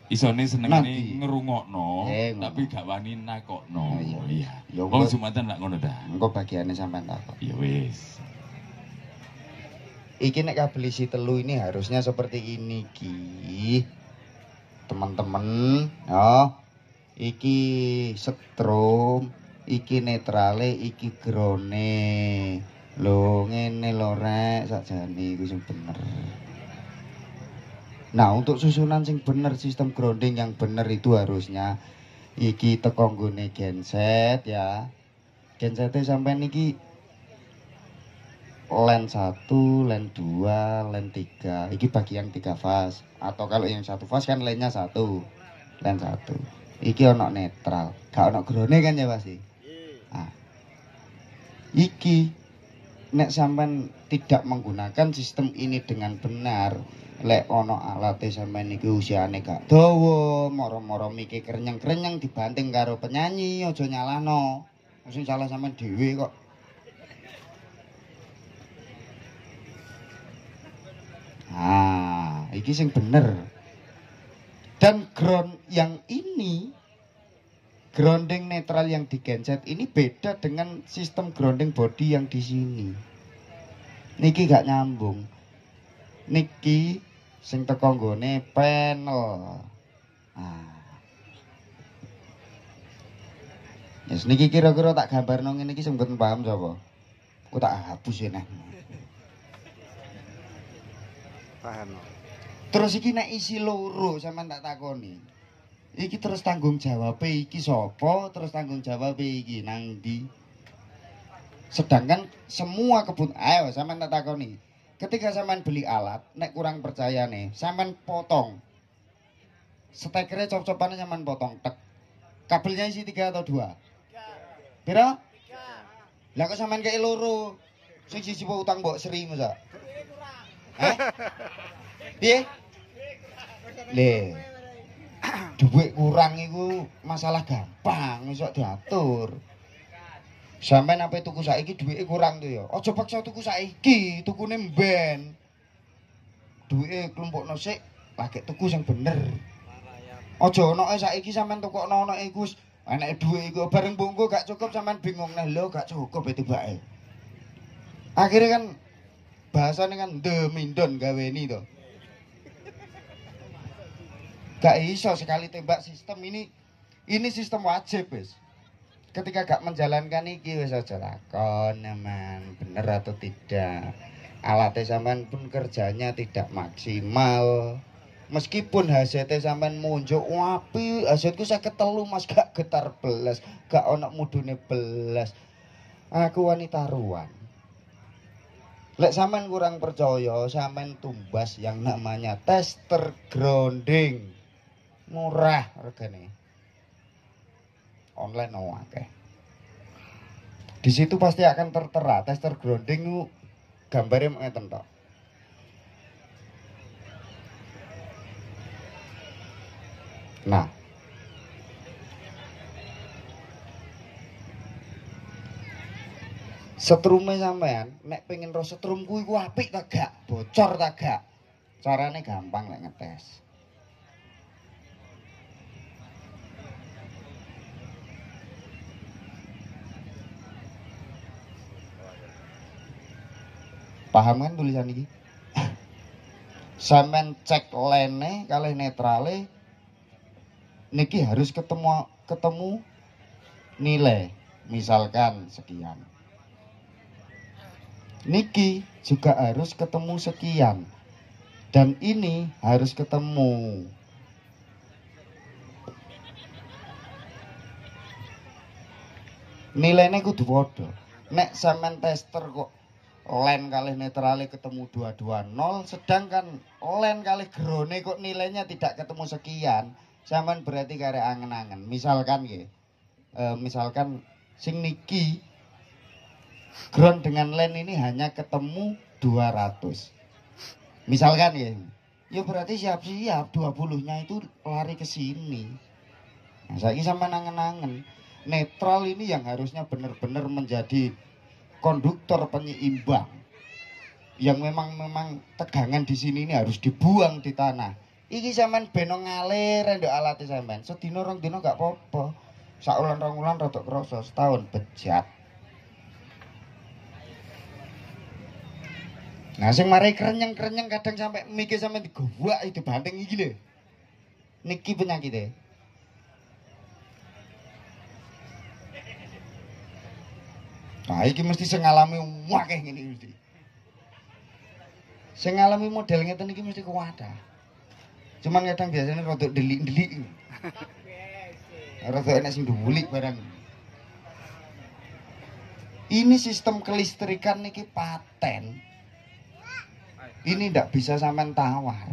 Isone senengane Nanti. ngrungokno, Ngono. tapi gak wani nakokno. Oh, iya. Iya. Ya, Wong engko- Jumatan lak ngono dah. Engko bagiane sampean takon. Ya wis. Iki nek kabel isi telu ini harusnya seperti ini ki. Teman-teman, ya. Iki setrum, iki netrale, iki grone. Lho ngene lho rek sakjane iku sing bener. Nah, untuk susunan sing bener, sistem grounding yang bener itu harusnya iki teko nggone genset ya. Gensete sampean iki len 1, len 2, len 3. Iki bagi yang 3 fase. Atau kalau yang 1 fase kan lennya 1. Len 1. Iki ono netral. Gak ono grone kan ya pasti. Nah. Iki nek sampean tidak menggunakan sistem ini dengan benar, lek ono alate sampean iki usiane gak dawa, moro-moro miki krenyeng-krenyeng dibanting karo penyanyi, aja nyalahno. Sing salah sampean dhewe kok. Ah, iki sing bener. Dan ground yang ini, grounding netral yang di genset ini beda dengan sistem grounding body yang di sini. Niki gak nyambung. Niki sing teko nggone panel. Ah. Yes, niki kira-kira tak gambarno ngene iki sing mboten paham sapa? Ku tak hapus ya nah. Paham. Terus iki nek isi loro sampean tak takoni. Iki terus tanggung jawab iki sapa? Terus tanggung jawab iki nang ndi? Sedangkan semua ayo sampean tak takoni. Ketika sampean beli alat, nek kurang percaya nih, sampean potong. Stekernya cop-copannya sampean potong tek. Kabelnya isi 3 atau 2? Pira? 3. Lah kok sampean kei loro? Sing siji utang mbok seri masa? Piye? Le. Duit kurang iku masalah gampang iso diatur. Sampeyan ape tuku saiki duwike kurang tuh ya. Aja paksa tuku saiki, tukune mben. Duwike klumpukno sik, lagi tuku sing bener. Aja onoke saiki sampean tukokno ono iku enake duit iku bareng bungku gak cukup sampean bingung nah lho gak cukup itu bae. Akhirnya kan bahasane kan demindon gaweni to. Gak iso sekali tembak sistem ini Ini sistem wajib wis. Ketika gak menjalankan iki wis aja takon aman bener atau tidak. Alatnya sampean pun kerjanya tidak maksimal. Meskipun hasilnya sampean munjuk wapi, hasilku saya ketelu Mas gak getar belas, gak ono mudune belas. Aku wanita ruan. Lek sampean kurang percaya, sampean tumbas yang namanya tester grounding. Murah regane. Online akeh. Di situ pasti akan tertera tester grounding itu gambarnya ngeten tok. Nah, setrume sampean nek pengen ro setrumku iku apik ta gak, bocor ta gak. Carane gampang lek ngetes. Paham kan tulisan ini? Sampean cek lene kalih netrale niki harus ketemu nilai misalkan sekian. Niki juga harus ketemu sekian. Dan ini harus ketemu. Nilainya kudu padha. Nek sampean tester kok len kalih netrale ketemu 220, sedangkan len kalih grone kok nilainya tidak ketemu sekian, sampean berarti karek angen-angen. Misalkan nggih. Misalkan sing niki ground dengan len ini hanya ketemu 200. Misalkan ya. Ya berarti siap-siap 20-nya itu lari ke sini. Nah, saiki sampean angen-angen. Netral ini yang harusnya benar-benar menjadi konduktor penyeimbang yang memang tegangan di sini ini harus dibuang di tanah. Iki sampean beno ngalir ndek alate sampean. Sedina rong dina gak apa-apa. Saulan rong wulan rada krasa, setahun bejat. Nah sing mari krenyeng-krenyeng kadang sampai mikir sampean digowak itu banting iki lho. Niki penyakite. Nah, iki mesti sing ngalami akeh ngene mesti. Sing ngalami model ngeten iki mesti kuwata. Cuman kadang biasanya rada delik-delik. Rada enek sing dhuwulik barang. Ini sistem kelistrikan niki paten. Ini ndak bisa sampean tawar.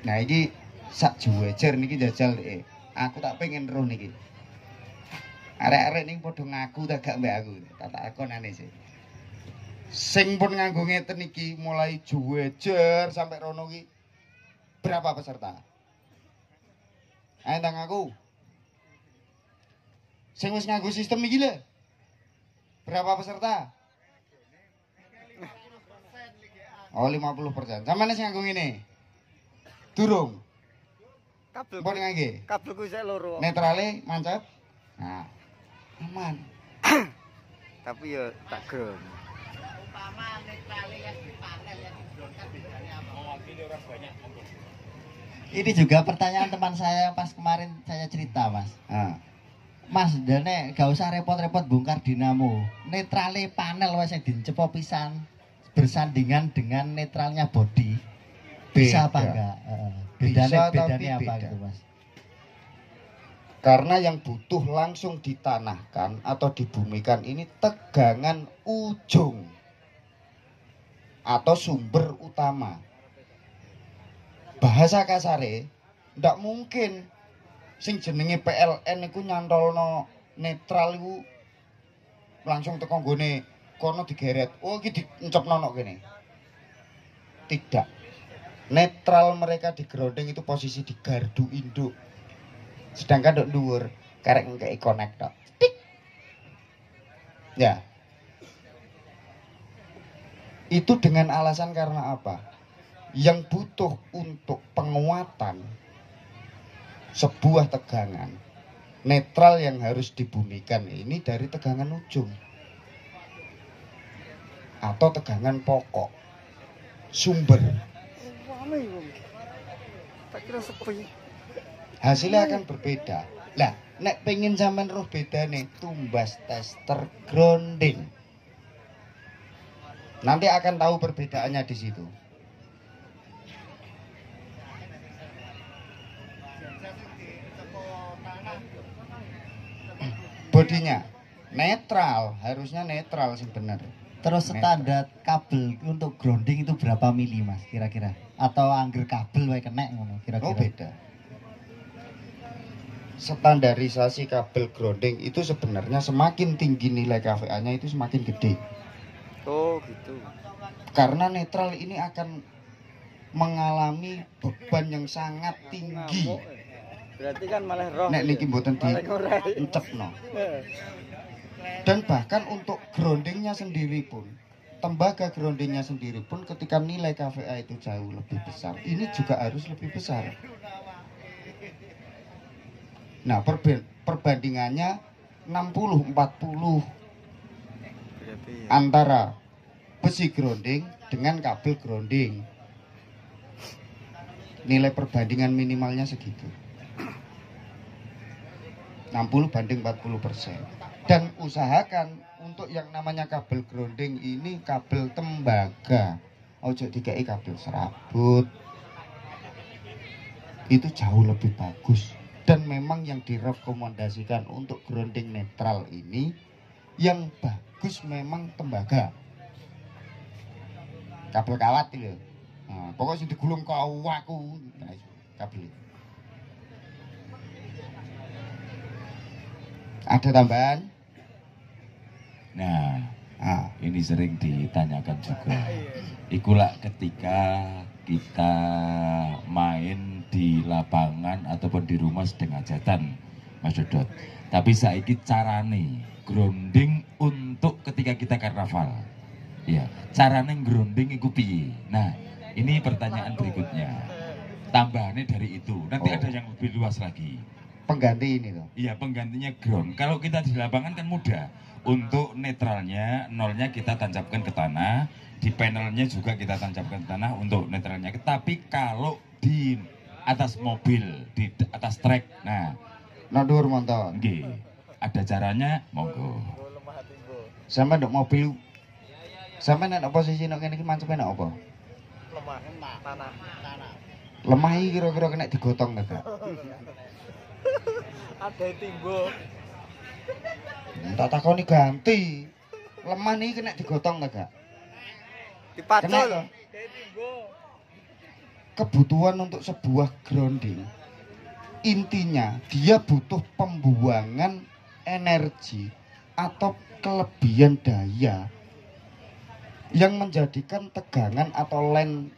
Nah, iki sak juwejer niki jajal aku tak pengen roh niki. Arek-arek ning padha ngaku ta gak mbak aku. Tak takonane sih. Sing pun nganggo ngeten iki mulai juwejer sampai rono iki berapa peserta? Ayo ndang aku. Sing wis nganggo sistem iki lho. Berapa peserta? Oh 50%. Sampeyan sing nganggo ngene. Durung. Kabel Mbok ngangge. kabelku isih loro. Netrale mancep. Nah, aman. Tapi ya tak gron. Umpama netrale yang dipanel yang dibronkan bedanya apa? Ini juga pertanyaan teman saya yang pas kemarin saya cerita, Mas. Nah. Mas, dene gak usah repot-repot bongkar dinamo. Netrale panel wis sing dicepo pisan bersandingan dengan netralnya body. Bisa apa enggak? Bedanya apa beda. gitu, Mas? Karena yang butuh langsung ditanahkan atau dibumikan ini tegangan ujung atau sumber utama. Bahasa kasare ndak mungkin sing jenenge PLN iku nyantolno netral iku langsung teko nggone kono digeret. Oh iki diencepno nok kene. Tidak. Netral mereka di grounding itu posisi di gardu induk. Sedangkan dok dhuwur karek ngekeki connect tok. Tik. Ya. Itu dengan alasan karena apa? Yang butuh untuk penguatan sebuah tegangan netral yang harus dibumikan ini dari tegangan ujung atau tegangan pokok. sumber. Rame wong. Tak kira sepi. Hasilnya akan berbeda. Lah, nek pengen sampean roh bedane tumbas tester grounding. Nanti akan tahu perbedaannya di situ. Bodinya netral, harusnya netral sih bener. Terus standar kabel untuk grounding itu berapa mili mas kira-kira? Atau angger kabel wae kena ngono kira-kira? Oh beda. Standarisasi kabel grounding itu sebenarnya semakin tinggi nilai KVA-nya itu semakin gede. Oh gitu. Karena netral ini akan mengalami beban yang sangat tinggi. Ngamuk. Berarti kan malah roh. Nek niki mboten Malah ngurai. diencepno. Dan bahkan untuk groundingnya sendiri pun, tembaga groundingnya sendiri pun ketika nilai KVA itu jauh lebih besar, ini juga harus lebih besar. Nah, perbandingannya 60-40 Berarti ya. antara besi grounding dengan kabel grounding. Nilai perbandingan minimalnya segitu. 60 banding 40%. Dan usahakan untuk yang namanya kabel grounding ini kabel tembaga. Ojo dikai kabel serabut. Itu jauh lebih bagus. Dan memang yang direkomendasikan untuk grounding netral ini yang bagus memang tembaga. Kabel kawat itu. Nah, pokoknya sing digulung kawaku kabel. Ada tambahan? Nah, ini sering ditanyakan juga. Ikulah ketika kita main di lapangan ataupun di rumah sedang hajatan, Mas Dodot. Tapi saiki carane grounding untuk ketika kita karnaval. Ya, carane grounding iku piye? Nah, ini pertanyaan berikutnya. Tambahannya dari itu. Nanti ada yang lebih luas lagi. Pengganti ini loh. Iya, penggantinya ground. Kalau kita di lapangan kan mudah. Untuk netralnya, nolnya kita tancapkan ke tanah. Di panelnya juga kita tancapkan ke tanah untuk netralnya. Tapi kalau di atas mobil, di atas trek, nah, Nadur monton. nggih, ada caranya, monggo. Sampai nduk mobil. Sampai nek posisi nek kene iki mancepe nek apa? Lemah tanah. Lemah iki kira-kira kena digotong ta, Kak? Ada timbo. Tak takoni ganti. Lemah niki kena digotong ta, Kak? Dipacul. Kena. Kebutuhan untuk sebuah grounding intinya dia butuh pembuangan energi atau kelebihan daya yang menjadikan tegangan atau line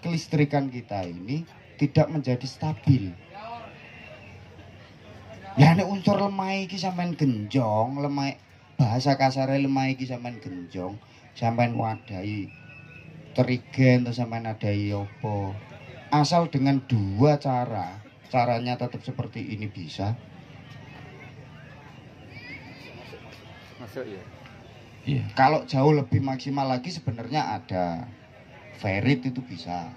kelistrikan kita ini tidak menjadi stabil. Ya nek unsur lemah iki sampean genjong, lemah bahasa kasare lemah iki sampean genjong, sampean wadahi terigen atau sampean adai apa. Asal dengan dua caranya tetap seperti ini bisa. Masuk ya. Iya. Kalau jauh lebih maksimal lagi sebenarnya ada ferrit itu bisa.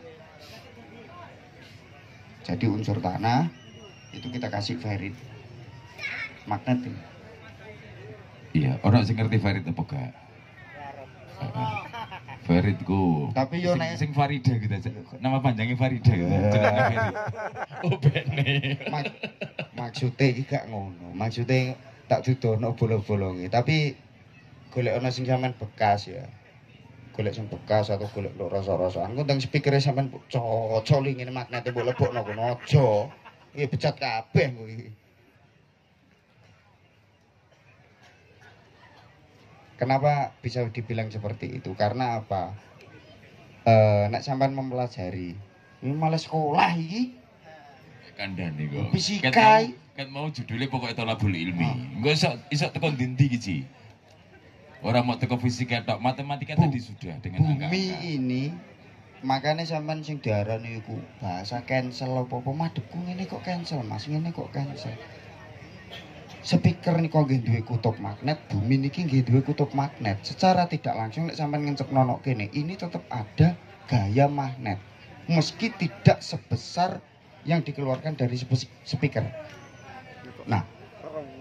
Jadi unsur tanah itu kita kasih ferrit. Magnet ini. Iya, orang sing ngerti Farid apa gak? Farid ku. Tapi yo sing, nek sing Farida gitu aja. Nama panjangnya Farida gitu. Jenenge Farid. Oh bene. Maksudnya iki gak ngono. Maksudnya tak dudono bolong-bolonge. Tapi golek ana sing sampean bekas ya. Golek sing bekas atau golek lho rasa-rasaan. Engko ndang speakere sampean cocoli ngene magnete mbok lebokno kono aja. Iki becat kabeh kok iki. Kenapa bisa dibilang seperti itu? Karena apa? Nek sampean mempelajari, ini malah sekolah iki. Kandhane kok. Fisika. Kan mau judulnya pokoknya tolabul ilmi. Engko iso teko ndi iki, Ci? Ora mau teko fisika tok, matematika tadi sudah dengan angka. Bumi ini makanya sampean sing diarani iku bahasa cancel apa-apa madhepku ngene kok cancel, Mas. Ngene kok cancel. Speaker niku nggih duwe kutub magnet, bumi niki nggih duwe kutub magnet. Secara tidak langsung nek sampean ngencepno nok kene, ini tetap ada gaya magnet, meski tidak sebesar yang dikeluarkan dari speaker. Nah,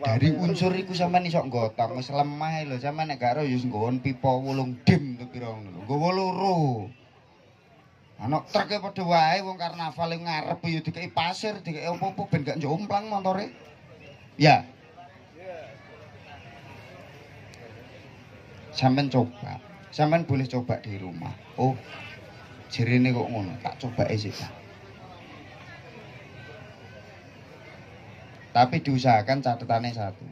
dari unsur iku sampean iso nggotong wis lemah lho, sampean nek gak ro ya nggon pipa 8 dim to pira ngono lho. Nggowo loro. Ana treke padha wae wong karnaval ing ngarep ya dikeki pasir, dikeki opo-opo ben gak jomplang motore. Ya. Sampeyan coba. Sampeyan boleh coba di rumah. Oh, jerene kok ngono, tak coba sik. Tapi diusahakan catatannya satu.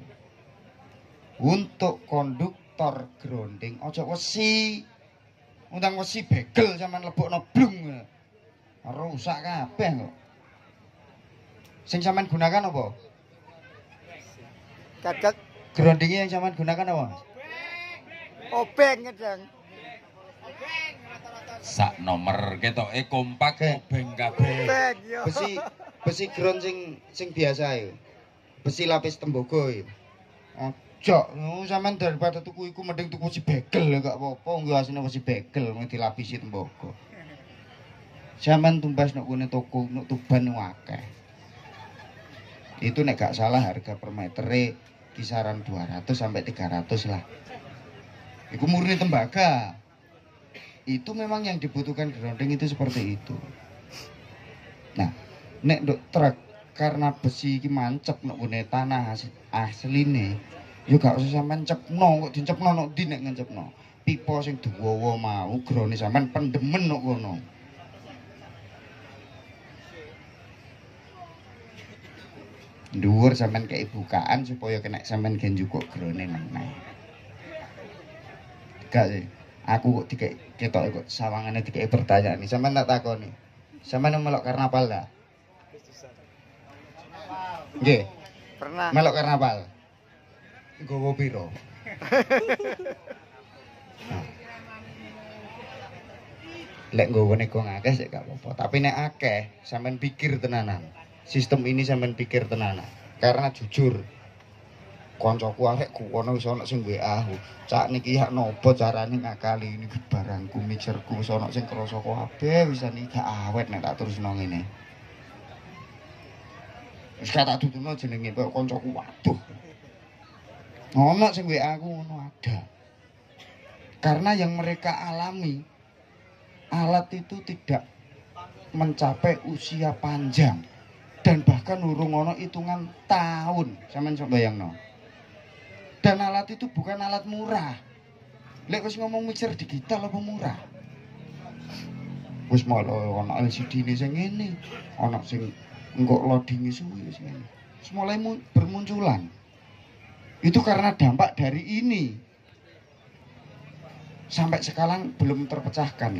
Untuk konduktor grounding ojo wesi. Undang wesi begel sampean lebokno blung. Rusak kabeh kok. Sing sampean gunakan apa? Kaget Groundingnya yang sampean gunakan apa? obeng ngedang. Sak nomor ketoke kompak obeng kabeh. Obeng yo. Besi ground sing biasa ya. Besi lapis tembaga ya. Ojo, sampean daripada tuku iku mending tuku si begel gak apa-apa, nggo asine wesi begel mung dilapisi tembaga. Sampean tumbas nek kene toko nek Tuban akeh. Itu nek gak salah harga per metere kisaran 200 sampai 300 lah. Iku murni tembaga. Itu memang yang dibutuhkan grounding itu seperti itu. Nah, nek nduk truk karena besi iki mancep nek ngene tanah asline, yo gak usah sampean cepno, kok dicepno nek ndi nek ngencepno. Pipa sing dawa mau grone sampean pendemen nek kono. Dhuwur sampean kei bukaan supaya kena sampean gen njukuk grone meneh. Gak sih. Aku kok dikei ketok kok sawangane dikei pertanyaan nih. Sampeyan tak takoni. Sampeyan melok karnaval dah? Nggih. Pernah. Melok karnaval. Nggowo piro? Nah. Lek nggowo nego akeh sik gak apa-apa, tapi nek akeh sampean pikir tenanan. Sistem ini sampean pikir tenanan. Karena jujur koncoku arek kuwono wis ana sing WA. Cak niki hak nopo carane ngakali ini barangku mixerku wis ana sing krasa kabeh wis iki gak awet nek tak terusno ngene. Wis tak duduno jenenge kok koncoku waduh. Ono sing WA aku ngono ada. Karena yang mereka alami alat itu tidak mencapai usia panjang dan bahkan urung ono hitungan tahun. Sampeyan coba bayangno. Dan alat itu bukan alat murah. Lek wis ngomong mixer digital apa murah? Wis malah ana LCD ne sing ngene, ana sing engko loading suwi wis ngene. Wis mulai bermunculan. Itu karena dampak dari ini. Sampai sekarang belum terpecahkan.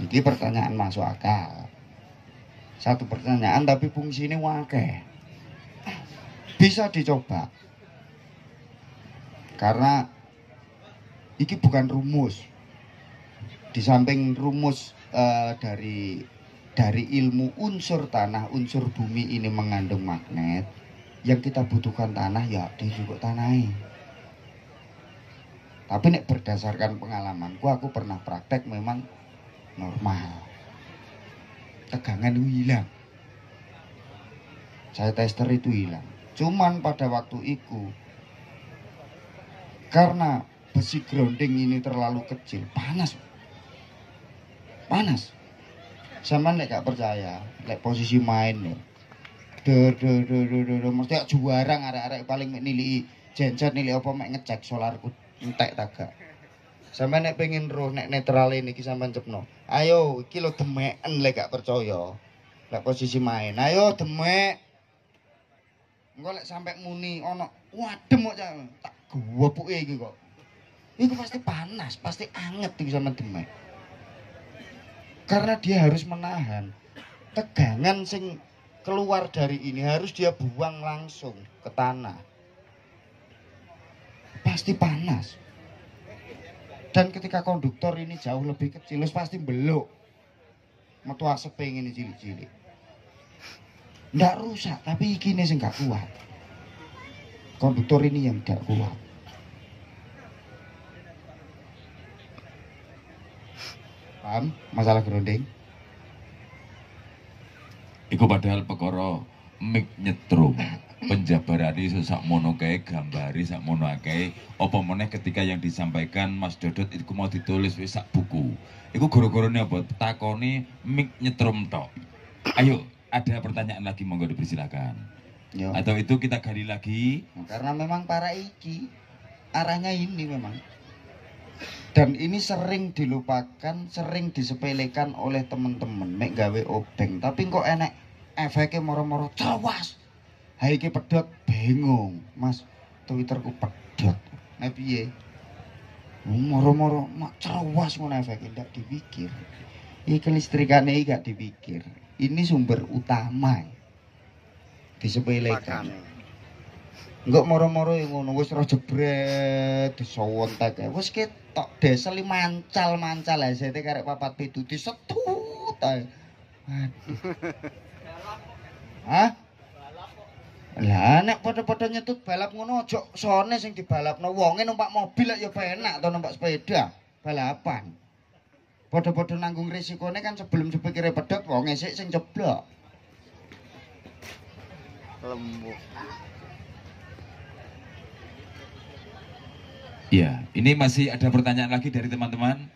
Ini pertanyaan masuk akal. Satu pertanyaan tapi fungsinya wakeh. Bisa dicoba. Karena ini bukan rumus. Di samping rumus dari ilmu unsur tanah, unsur bumi ini mengandung magnet. Yang kita butuhkan tanah ya di juga tanahnya. Tapi nek berdasarkan pengalamanku, aku pernah praktek memang normal. Tegangan itu hilang. Saya tester itu hilang. Cuman pada waktu itu karena besi grounding ini terlalu kecil, panas. Panas. Sama nek gak percaya, nek posisi main nih. Mesti juara arek-arek paling nilai genset nilai apa mek ngecek solarku entek tagak. Sampeyan nek pengen roh nek netral ini ki sampean cepno. Ayo iki lho demeken lek gak percaya. Lek posisi main, ayo demek. Engko lek sampe muni ana wadem kok tak gowopuke iki kok. Iku pasti panas, pasti anget iki sampean demek. Karena dia harus menahan tegangan sing keluar dari ini harus dia buang langsung ke tanah. Pasti panas. Dan ketika konduktor ini jauh lebih kecil, pasti belok. Metu asep ngene cilik-cilik. Nggak rusak, tapi iki sing gak kuat. Konduktor ini yang gak kuat. Paham masalah grounding? Iku padahal perkara mik nyetrum. Penjabarane iso sakmono kae, gambari sakmono akeh. Apa meneh ketika yang disampaikan Mas Dodot itu mau ditulis wis sak buku. Iku gara-garane apa? Takone mik nyetrum tok. Ayo, ada pertanyaan lagi monggo dipersilakan. Yo. Atau itu kita gali lagi. Karena memang para iki arahnya ini memang. Dan ini sering dilupakan, sering disepelekan oleh teman-teman mek gawe obeng, tapi kok enek efeknya moro-moro cawas. Hai iki pedot bingung, Mas. Twitterku pedot. Nek piye? Moro-moro mak cawas ngono efeknya ndak dipikir. Iki listrikane iki gak dipikir. Ini sumber utama. Disepelekan. Enggak moro-moro yang ngono wis ora jebret disowontek ae. Wis ketok desel mancal-mancal ae sete karek papat pitu disetut ae. Hah? Lah nek padha-padha nyetut balap ngono aja sone sing dibalapno wonge numpak mobil lek ya penak to numpak sepeda balapan. Padha-padha nanggung risikone kan sebelum sepikire pedhot wonge sik sing jeblok. Lembut. Ya, ini masih ada pertanyaan lagi dari teman-teman.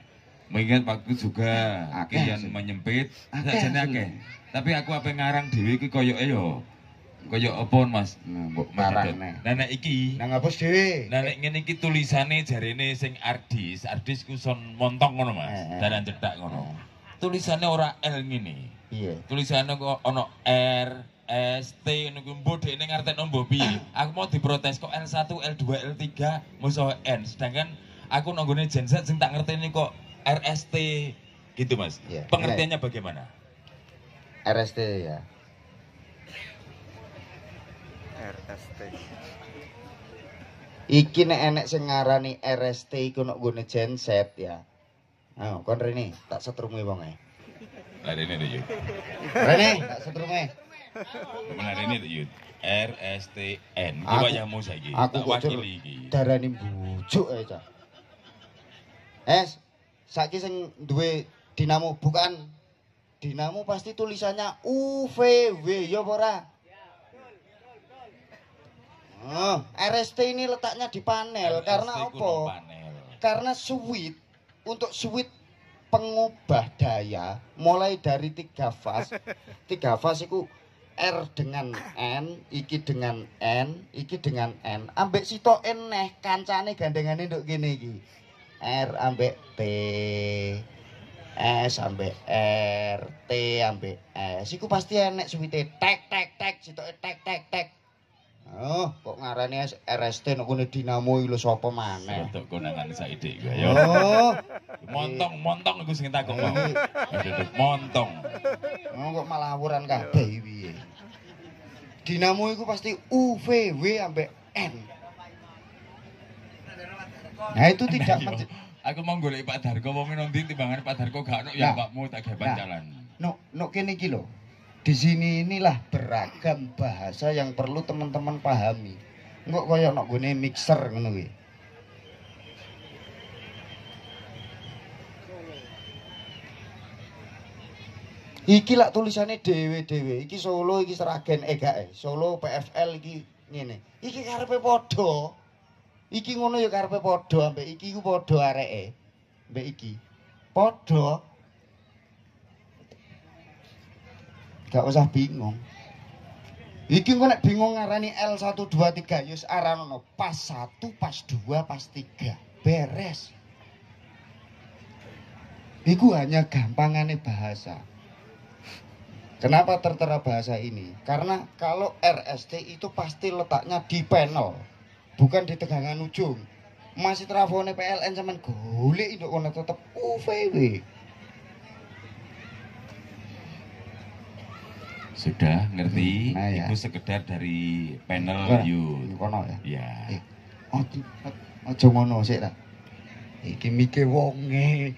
Mengingat waktu juga Akeh yang sih. menyempit, Akeh sajane sih. akeh. Tapi aku apa ngarang dhewe iki koyoke yo. Koyok apa Mas? Nah, mbok Mas Dodot. parane. Nah nek iki, Nang ngapus dhewe. nah nek ngene iki tulisane jarene sing Ardis ku son montong ngono Mas. Dalan cedak ngono. Tulisane ora L ngene. Iya. Tulisane kok ono R S T ngono ku mbok dekne ngartekno mbok piye. Aku mau diprotes kok L1, L2, L3 musuh N. Sedangkan aku nanggone Gen Z sing tak ngerteni kok RST gitu Mas. Iya. Pengertiannya bagaimana? RST ya. RST. Iki nek enek sing ngarani RST iku nek nggone genset ya. Nah, kon rene tak setrume wong e. Lah rene lho yuk. Rene tak setrume. Lah rene lho yuk. RSTN. Iki Aku- wayahmu saiki. Aku Tak kok wakili iki. darani bujuk ae cah. Saiki sing duwe dinamo bukan dinamo pasti tulisannya UVW ya apa ora? Oh, RST ini letaknya di panel karena RST ku apa? nang panel. Karena switch untuk switch pengubah daya mulai dari 3 fase. 3 fase itu R dengan N, iki dengan N, iki dengan N. Ambek sitok N neh kancane gandengane nduk kene iki. R ambek T, S ambek R, T ambek S. Iku pasti enek switche tek tek tek sitoke tek tek tek. Oh, kok ngarani RST nek kene dinamo iki lho sapa maneh. Untuk konangan saiki gue ya. Oh, Montong iku sing takok mau. Montong. oh kok malah awuran kabeh piye. Dinamo iku pasti UVW ambek N. Nah, itu tidak Ayo, aku mau golek Pak Darko wong nang ndi timbangan Pak Darko gak ono ya Nah. Pakmu tak gawe pancalan. no kene iki lho. Di sini inilah beragam bahasa yang perlu teman-teman pahami. Engko kaya nek gone mixer ngono kuwi. Iki lak tulisannya dewe-dewe, iki Solo, iki Seragen, gak Solo, PFL, iki ngene. Iki karepe padha. Iki ngono ya karepe padha, ambek iki ku padha areke. Ambek iki. Padha. Gak usah bingung. Iki kok nek bingung ngarani L1 2 3 yus aranono pas 1, pas 2, pas 3. Beres. Iku hanya gampangane bahasa. Kenapa tertera bahasa ini? Karena kalau RST itu pasti letaknya di panel, bukan di tegangan ujung. Masih trafone PLN sampean golek nduk kono tetep UVW. Sudah ngerti? Nah, ya. Itu sekedar dari panel Ora, you. kono ya. Ya. Aja ngono sik ta. Iki mike wonge.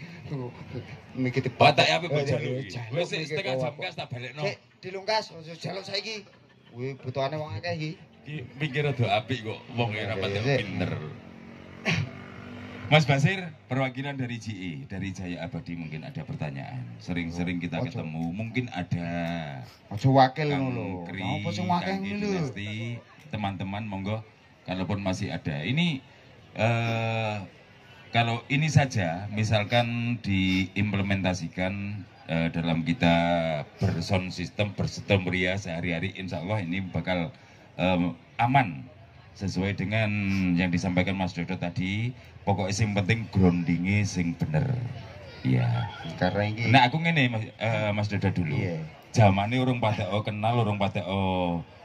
Mike Oh, tak apa bojone iki. Wis setengah jam kas tak balekno. Sik dilungkas aja jaluk saiki. Kuwi butuhane wong akeh iki. Iki mikir rada apik kok wong e rapat Sik. pinter. Mas Basir, perwakilan dari JE, dari Jaya Abadi mungkin ada pertanyaan. Sering-sering kita Ojo. ketemu, mungkin ada Aja wakil Kang ngono lho. Kri, Apa sing wakil Kang lho? Dinasti, teman-teman monggo, kalaupun masih ada. Ini kalau ini saja, misalkan diimplementasikan dalam kita bersound system, bersistem ria sehari-hari, insya Allah ini bakal aman sesuai dengan yang disampaikan Mas Dodo tadi. Pokoknya sing penting groundingnya sing bener. Iya. Karena ini Nah aku ngene Mas Dodo dulu. Iya. Zamane urung pada kenal, urung pada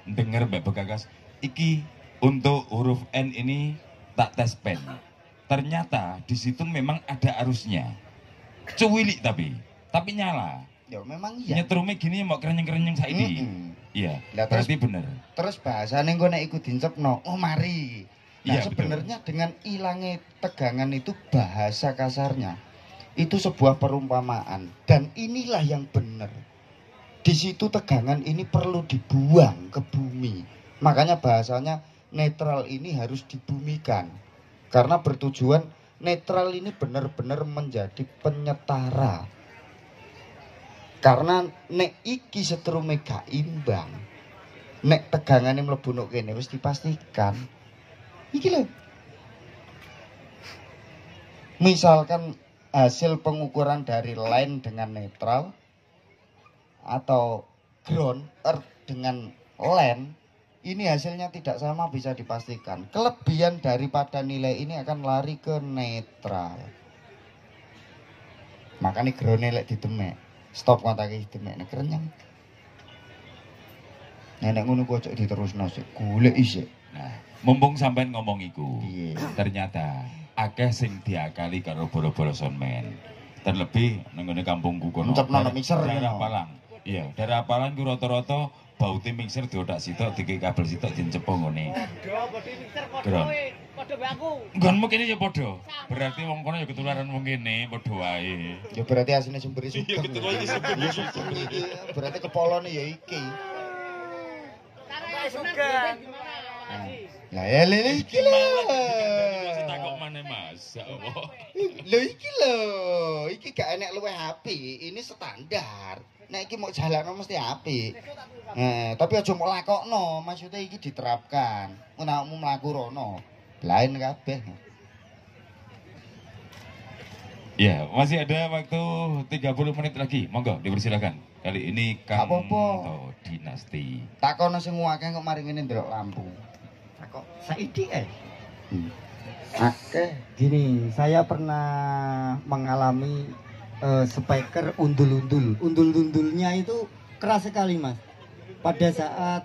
denger Mbak Begagas. Iki untuk huruf N ini tak tes pen. Ternyata di situ memang ada arusnya. Cuwilik tapi nyala. ya memang iya. Nyetrume gini mau kerenyeng-kerenyeng saiki. Iya. Lah, terus- Berarti bener. Terus bahasane engko nek iku dincepno, oh mari. Nah, Iya, sebenarnya dengan ilangnya tegangan itu bahasa kasarnya. Itu sebuah perumpamaan dan inilah yang benar. Di situ tegangan ini perlu dibuang ke bumi. Makanya bahasanya netral ini harus dibumikan. Karena bertujuan netral ini benar-benar menjadi penyetara. Karena nek iki setrume gak imbang, nek tegangane mlebu nok kene wis dipastikan. Iki lho. Misalkan hasil pengukuran dari line dengan netral atau ground earth dengan land, ini hasilnya tidak sama bisa dipastikan. Kelebihan daripada nilai ini akan lari ke netral. Makanya ground lek ditemek, stop kontake ditemek nek kerenyang. Nenek ngono kok ojo diterusno sik, golek isik. Nah, mumpung sampean ngomong iku, Piye? ternyata akeh sing diakali karo boro-boro soundman. Terlebih nang ngene kampungku kono. Encepno nang mixer daerah kono. Palang. Iya, daerah Palang ku rata-rata baute mixer diodak sitok, dikei kabel sitok dicepo ngene. Gron. Padha wae aku. Nggonmu kene ya padha. Berarti wong kono ya ketularan wong kene padha wae. Ya berarti asline sumber sugeng. Iya, betul, iki sumber. Ya sugeng iki. Berarti kepolone ya iki. Karena sugeng. Lah ya lele iki lho. Masih takok maneh Mas. Ya Allah. Lho iki lho. Iki gak enek luwih apik, ini standar. Nek iki mau jalan mesti apik. Tapi aja mau lakokno, maksudnya iki diterapkan. Mun awakmu mlaku rono, lain kabeh. Ya, masih ada waktu 30 menit lagi. Monggo dipersilakan. Kali ini Kang Apa-apa. Dinasti. Takono sing akeh kok mari ngene ndelok lampu. Kok saiki Akeh. Gini, saya pernah mengalami speaker undul-undul. Undul-undulnya itu keras sekali, Mas. Pada saat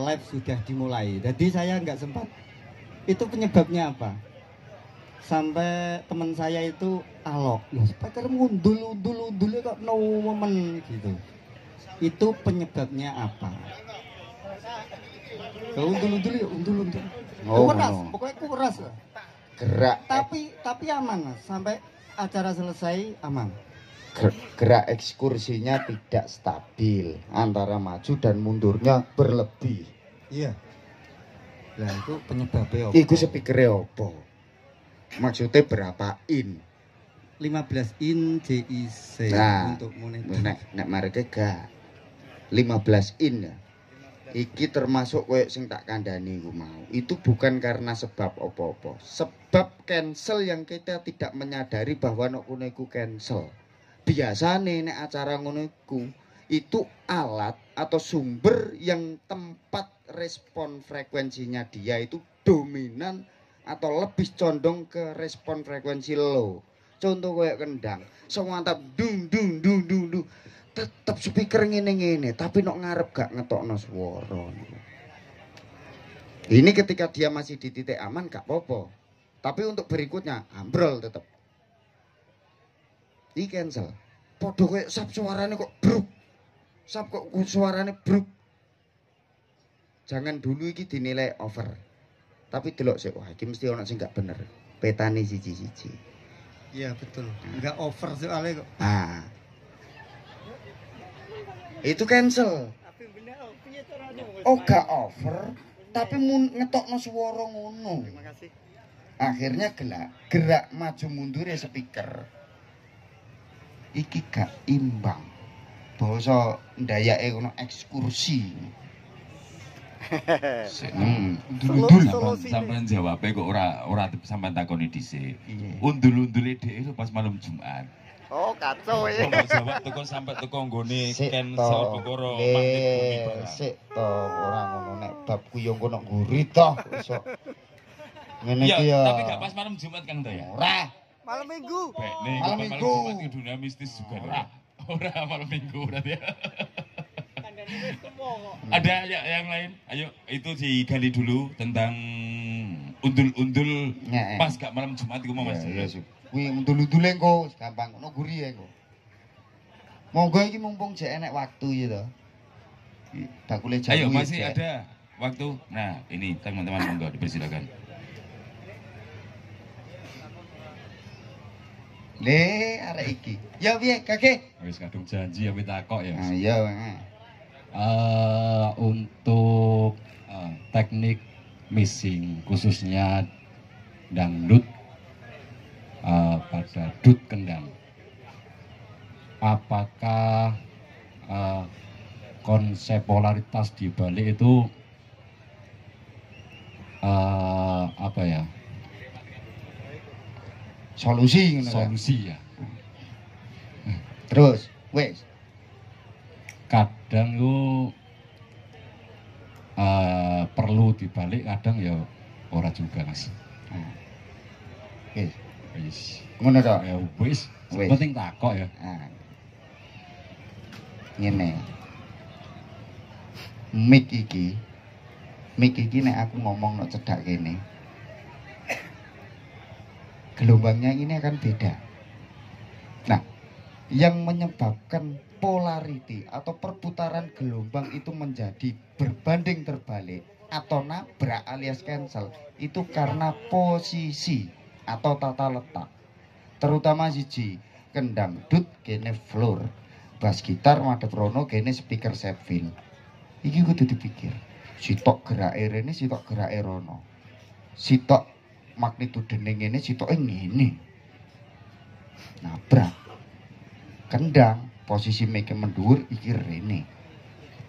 live sudah dimulai. Jadi saya nggak sempat. Itu penyebabnya apa? Sampai teman saya itu alok. Loh, speaker undul-undul kok no momen gitu. Itu penyebabnya apa? Kalau undul-undul ya undul-undul. Oh, Keras, ngono. pokoknya keras lah. Gerak Tapi aman, Mas. Sampai acara selesai aman. gerak ekskursinya tidak stabil, antara maju dan mundurnya berlebih. Iya. Lah itu penyebabnya apa? Iku speakere opo? Maksudnya berapa in? 15 in JIC Nah, untuk monitor. nek mareke gak 15 in ya. Iki termasuk koyo sing tak kandhani iku mau. Itu bukan karena sebab apa-apa. Sebab cancel yang kita tidak menyadari bahwa nek ngono iku cancel. Biasane nek acara ngono iku itu alat atau sumber yang tempat respon frekuensinya dia itu dominan atau lebih condong ke respon frekuensi low. Contoh kayak kendang, semantap dung dung dung dung dung. Tetep speaker ngene-ngene, tapi nok ngarep gak ngetokno swara. Ini ketika dia masih di titik aman gak apa-apa. Tapi untuk berikutnya ambrol tetep. Di cancel. Podo kayak sap suarane kok bruk. Sap kok suarane bruk. Jangan dulu iki dinilai over. Tapi delok sik wah iki mesti ono sing gak bener. Petane siji-siji. Iya betul. Enggak over soalnya kok. Ah. Itu cancel. Oh gak over, tapi ngetokno swara ngono. Terima kasih. Akhirnya gerak maju mundur ya speaker. Iki gak imbang. Basa ndayake ono ekskursi. Undul-undul. Sampeyan jawabe kok ora sampeyan takoni dhisik. Iya. Undul-undule dhek itu pas malam Jumat. Oh, kacau ya. Kok jawab teko nggone Sik cancel to. perkara magnet bumi barang. Sik to, ora ngono nek bab ku yo ngono nguri toh iso. Ngene Ya, iki ya. tapi gak pas malam Jumat Kang to ya. Ora. Malam minggu. Bekne Malam malam Minggu. Jumat itu dunia mistis juga. Ora malam Minggu berarti ya. Ada yang lain? Ayo, itu digali dulu tentang undul-undul Nek. pas gak malam Jumat iku mau Mas. Ya, ya, kuwi undul-undule engko gampang ngono guri ya engko. Monggo iki mumpung jek enek waktu ya to. Bakule jamu. Ayo ya, masih Jek. ada waktu. Nah, ini teman-teman monggo dipersilakan. Le arek iki. Ya piye, Kakek? Wis kadung janji ya takok ya. Ah iya. Untuk teknik missing khususnya dangdut pada dut kendang. Apakah konsep polaritas di balik itu apa ya? Solusi ngono. Solusi ya. Terus, wes. Kadang itu perlu dibalik, kadang ya ora juga Mas. Wes. Wis. Ngono to. Ya wis, Wis. penting takok ya. Ah. Ngene. Mik iki nek aku ngomong no cedak kene. Gelombangnya ini akan beda. Nah, yang menyebabkan polarity atau perputaran gelombang itu menjadi berbanding terbalik atau nabrak alias cancel itu karena posisi atau tata letak. Terutama siji, kendang dut kene floor, bass gitar madhep rono kene speaker Sheffield. Iki kudu dipikir. Sitok gerake rene, sitok gerake rono. Sitok magnitudene ngene, sitoke ngene. Nabrak. Kendang posisi meke mendhuwur iki rene.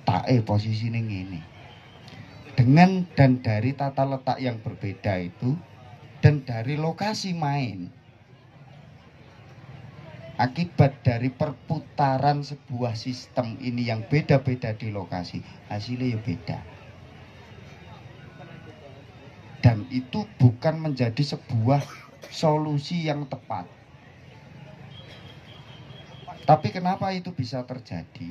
Take posisine ngene. Dengan dan dari tata letak yang berbeda itu dan dari lokasi main, akibat dari perputaran sebuah sistem ini yang beda-beda di lokasi, hasilnya ya beda. Dan itu bukan menjadi sebuah solusi yang tepat. Tapi kenapa itu bisa terjadi?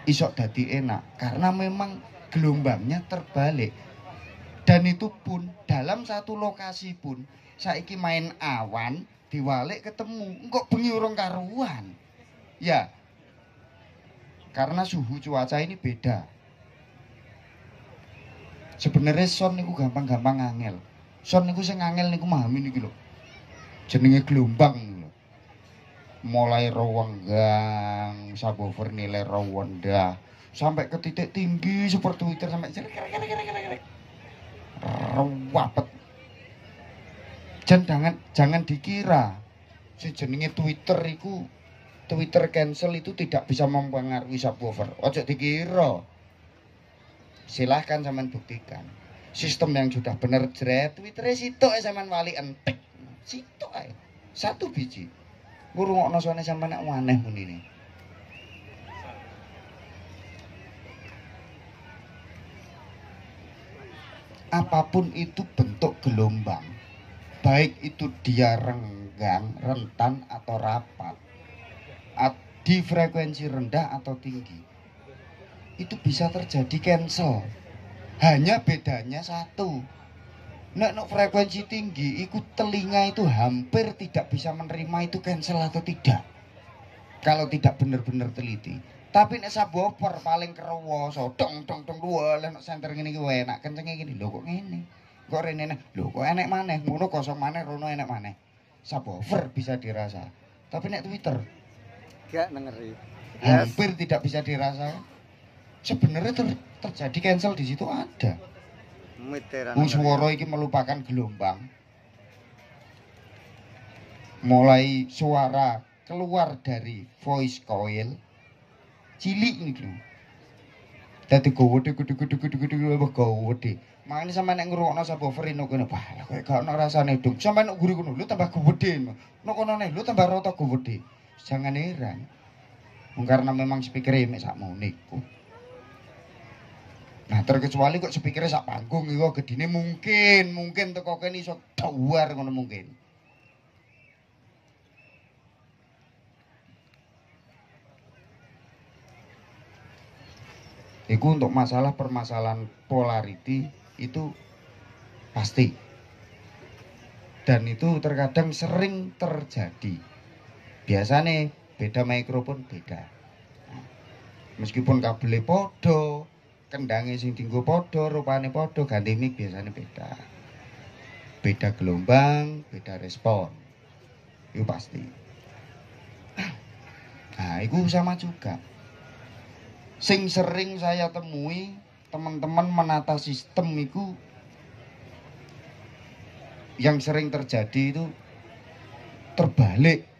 Isok dadi enak karena memang gelombangnya terbalik. Dan itu pun dalam satu lokasi pun saiki main awan diwalik ketemu kok bengi urung karuan. Ya. Karena suhu cuaca ini beda. Sebenarnya son niku gampang-gampang angel. Son niku sing angel niku memahami niki lho. Jenenge gelombang lho. Mulai rowenggang, subwoofer nilai rendah sampai ke titik tinggi seperti Twitter sampai wapet. Jangan dikira si jenenge Twitter iku Twitter cancel itu tidak bisa mempengaruhi subwoofer. Ojo dikira. Silahkan sampean buktikan. Sistem yang sudah bener jret, Twitternya sitok sampean wali entek. Sitok ae. Satu biji. Ngrungokno suane sampean nek aneh menine. Apapun itu bentuk gelombang, baik itu dia renggang, rentan atau rapat, di frekuensi rendah atau tinggi, itu bisa terjadi cancel. Hanya bedanya satu, nek frekuensi tinggi, ikut telinga itu hampir tidak bisa menerima itu cancel atau tidak, kalau tidak benar-benar teliti. Tapi nek subwoofer paling kerewoso, dong dong dong dua, nek center ngene iki enak, kencenge gini, lho kok ngene, kok rene lho kok enek maneh, ngono kosong maneh, rono enek maneh. Subwoofer bisa dirasa, tapi nek Twitter gak ngeri. hampir tidak bisa dirasakan. Sebenarnya terjadi cancel di situ ada. Meteran. Suara iki melupakan gelombang. mulai suara keluar dari voice coil cilik niki. Dadi gowede gede. Makane sampeyan nek ngrungokno subwoofer ino kene, wah kok gak ono rasane dong. Sampeyan nek guri kono lho tambah gede. Nek kono ne lho tambah rata gede. Jangan heran. Karena memang speaker mek sakmono niku. Nah, terkecuali kok speaker sak panggung iku gedine mungkin teko kene iso dawar ngono mungkin. Iku untuk masalah permasalahan polarity itu pasti. Dan itu terkadang sering terjadi. Biasanya beda mikrofon beda. Nah, meskipun kabelnya podo, kendangnya sing tinggo podo, rupane podo, ganti mic biasanya beda. Beda gelombang, beda respon. Itu pasti. Nah, itu sama juga. Sing sering saya temui teman-teman menata sistem itu yang sering terjadi itu terbalik.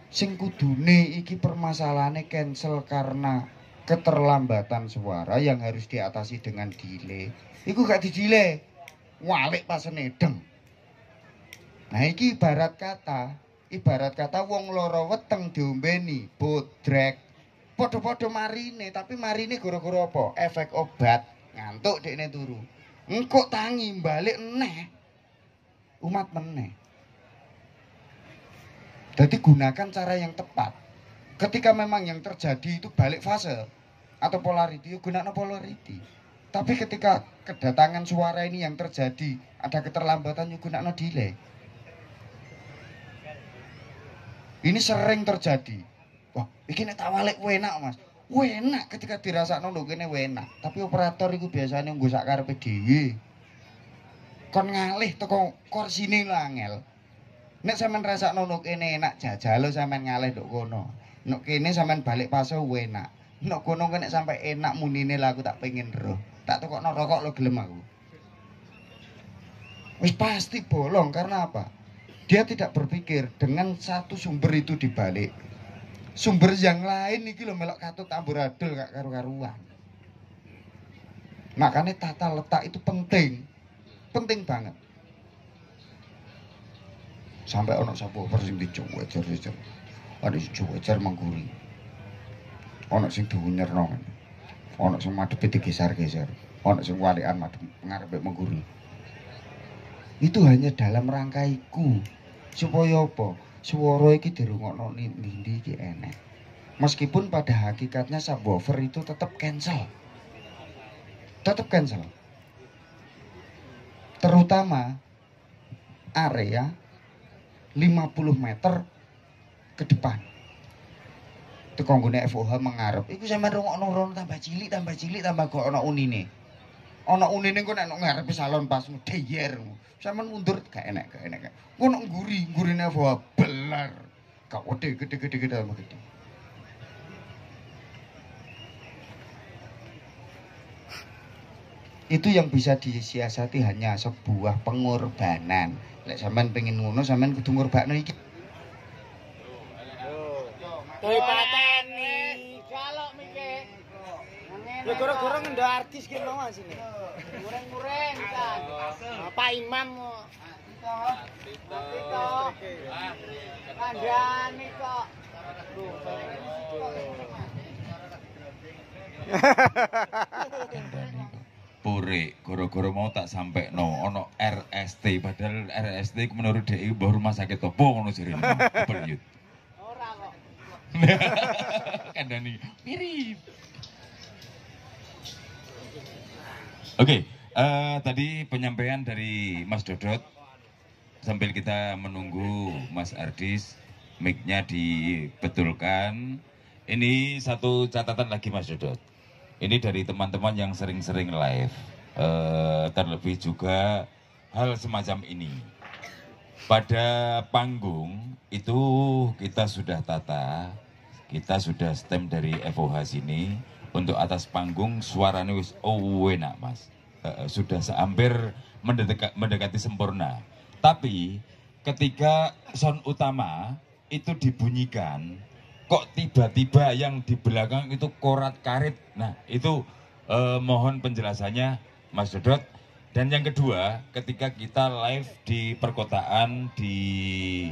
Sing kudune iki permasalahannya cancel karena keterlambatan suara yang harus diatasi dengan delay. Iku gak di-delay. Walik pas nedeng. Nah iki ibarat kata wong loro weteng diombeni bodrek. Podo-podo marine, tapi marine gara-gara apa? Efek obat, ngantuk dekne turu. Engkok tangi balik neh. Umat meneh. Jadi gunakan cara yang tepat. Ketika memang yang terjadi itu balik fase atau polarity, gunakan polarity. Tapi ketika kedatangan suara ini yang terjadi, ada keterlambatan, gunakan delay. Ini sering terjadi. Wah, iki nek tak walik enak, Mas. Enak ketika dirasakno lho kene enak. Tapi operator iku biasanya nggo sak karepe dhewe. Kon ngalih teko korsine angel. Nek sampean rasakno lho kene enak, jajal sampean ngalih nduk kono. Nek kene sampean balik fase enak. Nek kono nek sampai enak munine lah aku tak pengen roh. Tak tokokno rokok lo gelem aku. Wis pasti bolong karena apa? Dia tidak berpikir dengan satu sumber itu dibalik. Sumber yang lain iki lho melok katut amburadul gak karu-karuan. Makanya tata letak itu penting. Penting banget. Sampai ono subwoofer sing dicuwecer. Ada dicuwecer mengguri. Ono sing diunyerno. Ono sing madepe digeser-geser. Ono sing walikan madhep ngarepe mengguri. Itu hanya dalam rangka iku. Supaya apa? Suara iki dirungokno ndi iki enek. Meskipun pada hakikatnya subwoofer itu tetap cancel. Tetap cancel. Terutama area 50 meter ke depan. Itu kanggone FOH mengarep. Iku sampean rungokno tambah cilik tambah kok ana unine. Ana unine kok nek ngarepe salon pas deyer. Sampeyan mundur gak enak. Kok nek gurine FOH belar. Gak gede tambah gede. Itu yang bisa disiasati hanya sebuah pengorbanan. Lek sampean pengen ngono sampean kudu ngorbakno iki. Doi pateni. Kalau mikir. Ya gara-gara ngendho artis ki mau asine. Mureng-mureng kan. Pak Imam Tito. Kandhane kok. Pure, goro-goro mau tak sampai ono RST, padahal RST menurut DI baru rumah sakit topo ngono jare. Beryut. Ora kok. Kandani mirip. Oke, tadi penyampaian dari Mas Dodot sambil kita menunggu Mas Ardis mic-nya dibetulkan. Ini satu catatan lagi Mas Dodot. Ini dari teman-teman yang sering-sering live, terlebih juga hal semacam ini. Pada panggung itu kita sudah tata, kita sudah stem dari FOH sini. Untuk atas panggung suaranya wis enak Mas, sudah hampir mendekati sempurna. Tapi ketika sound utama itu dibunyikan, kok tiba-tiba yang di belakang itu korat karit. Nah, itu mohon penjelasannya Mas Dodot. Dan yang kedua, ketika kita live di perkotaan, di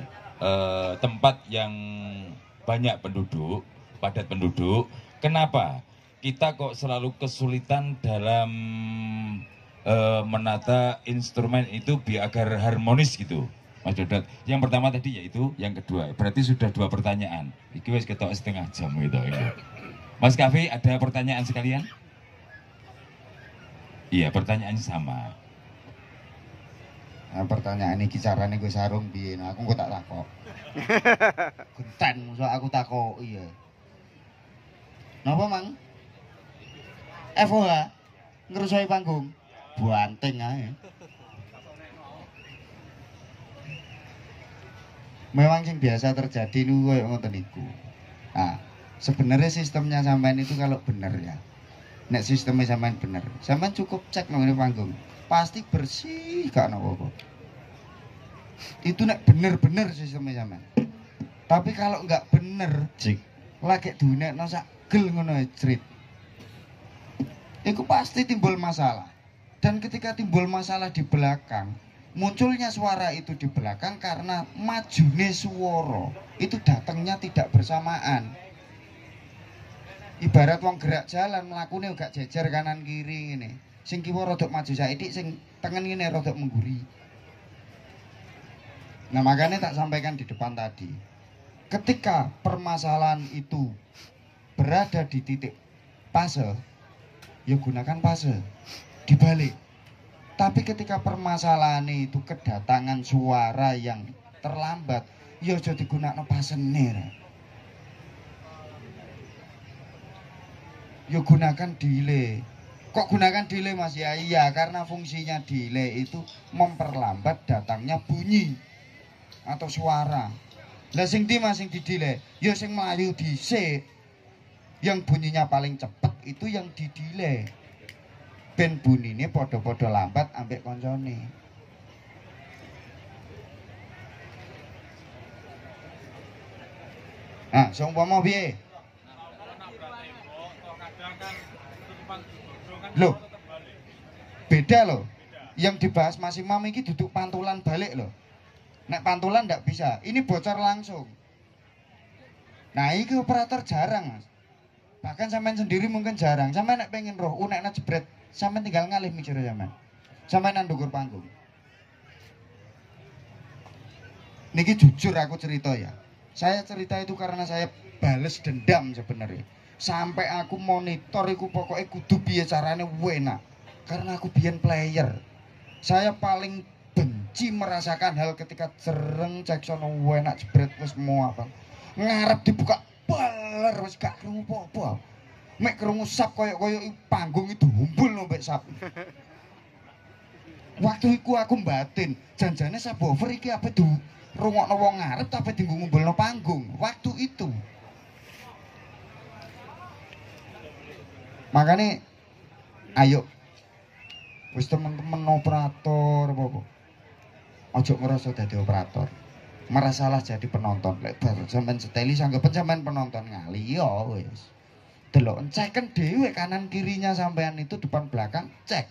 tempat yang banyak penduduk, padat penduduk, kenapa kita kok selalu kesulitan dalam menata instrumen itu biar agar harmonis gitu, Mas Dodot? Yang pertama tadi yaitu, yang kedua, berarti sudah 2 pertanyaan. Iki wis ketok setengah jam gitu. Mas Kavi, ada pertanyaan sekalian? Iya, pertanyaannya sama. Nah, pertanyaan ini carane gue sarung piye? Nah, aku kok tak takok. Genten, so aku takok iya. Napa, Mang? FOH ngerusoi panggung. Buanting ae. Memang sing biasa terjadi niku koyo ngoten niku. Nah, sebenarnya sistemnya sampean itu kalau bener ya. Nek sistemnya sampean bener, sampean cukup cek nang panggung. Pasti bersih gak ono apa-apa. Itu nek bener-bener sistemnya sampean. Tapi kalau nggak bener, lagi dunekno sak gel ngono jrit. Itu pasti timbul masalah. Dan ketika timbul masalah di belakang, munculnya suara itu di belakang karena majune swara itu datangnya tidak bersamaan. Ibarat wong gerak jalan mlakune gak jejer kanan kiri ngene. Sing kiwa rodok maju saithik, sing tengen ngene rodok mengguri. Nah, makanya tak sampaikan di depan tadi. Ketika permasalahan itu berada di titik fase, ya gunakan fase dibalik. Tapi ketika permasalahan itu kedatangan suara yang terlambat, ya aja digunakno pasene. Ya gunakan delay. Kok gunakan delay, Mas? Ya iya, karena fungsinya delay itu memperlambat datangnya bunyi atau suara. Lah sing di Mas sing di delay, ya sing mlayu dhisik. Yang bunyinya paling cepet itu yang di delay. Ben bunine padha-padha lambat ambek koncone. Ah, seumpama piye? Loh, beda loh. Yang dibahas Mas Imam ini duduk pantulan balik loh. Nek pantulan ndak bisa, ini bocor langsung. Nah, ini operator jarang, Mas. Bahkan sampean sendiri mungkin jarang. Sampean nek pengen roh, unekna jebret, sampean tinggal ngalih mikir sampean. Sampean nang ndukur panggung. Niki jujur aku cerita ya. Saya cerita itu karena saya bales dendam sebenarnya. Sampai aku monitor iku pokoknya kudu piye carane enak. Karena aku biyen player. Saya paling benci merasakan hal ketika cereng cek sono enak jebret wis mau apa. Ngarep dibuka baler wis gak krungu apa-apa. Mek krungu sap koyo-koyo panggung itu humbul nombek sap. Waktu iku aku batin, janjane subwoofer iki apa du rungokno wong ngarep tapi dienggo ngumpulno panggung. Waktu itu. Makanya ayo wis teman-teman operator apa-apa. Ojo ngerasa dadi operator. Merasalah jadi penonton. Lek baru sampean seteli sanggepen sampean penonton ngali ya wis. Delok ceken dhewe kanan kirinya sampean itu depan belakang cek.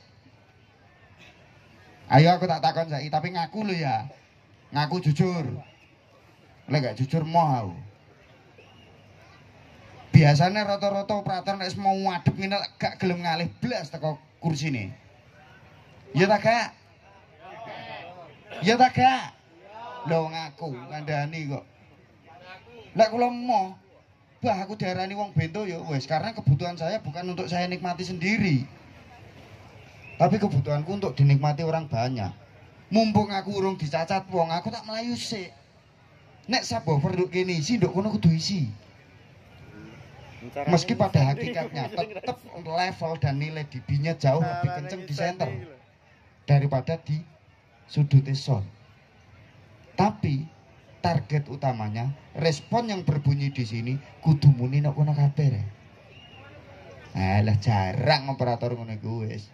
Ayo aku tak takon saiki tapi ngaku lho ya. Ngaku jujur. Lek gak jujur mau. Biasanya rata-rata operator nek mau ngadep ngene gak gelem ngalih blas teko kursine. Ya ta gak? Ya ta gak? Lho ngaku ngandani kok. Lek kula mau, bah aku diarani wong bento ya wis karena kebutuhan saya bukan untuk saya nikmati sendiri. Tapi kebutuhanku untuk dinikmati orang banyak. Mumpung aku urung dicacat wong, aku tak melayu sik. Nek subwoofer nduk kene isi, nduk kono kudu isi. Meski pada hakikatnya tetap level dan nilai dB-nya jauh lebih kenceng di center daripada di sudut sound. Tapi target utamanya respon yang berbunyi di sini kudu muni nek kono kabeh. Alah jarang operator ngono iku wis.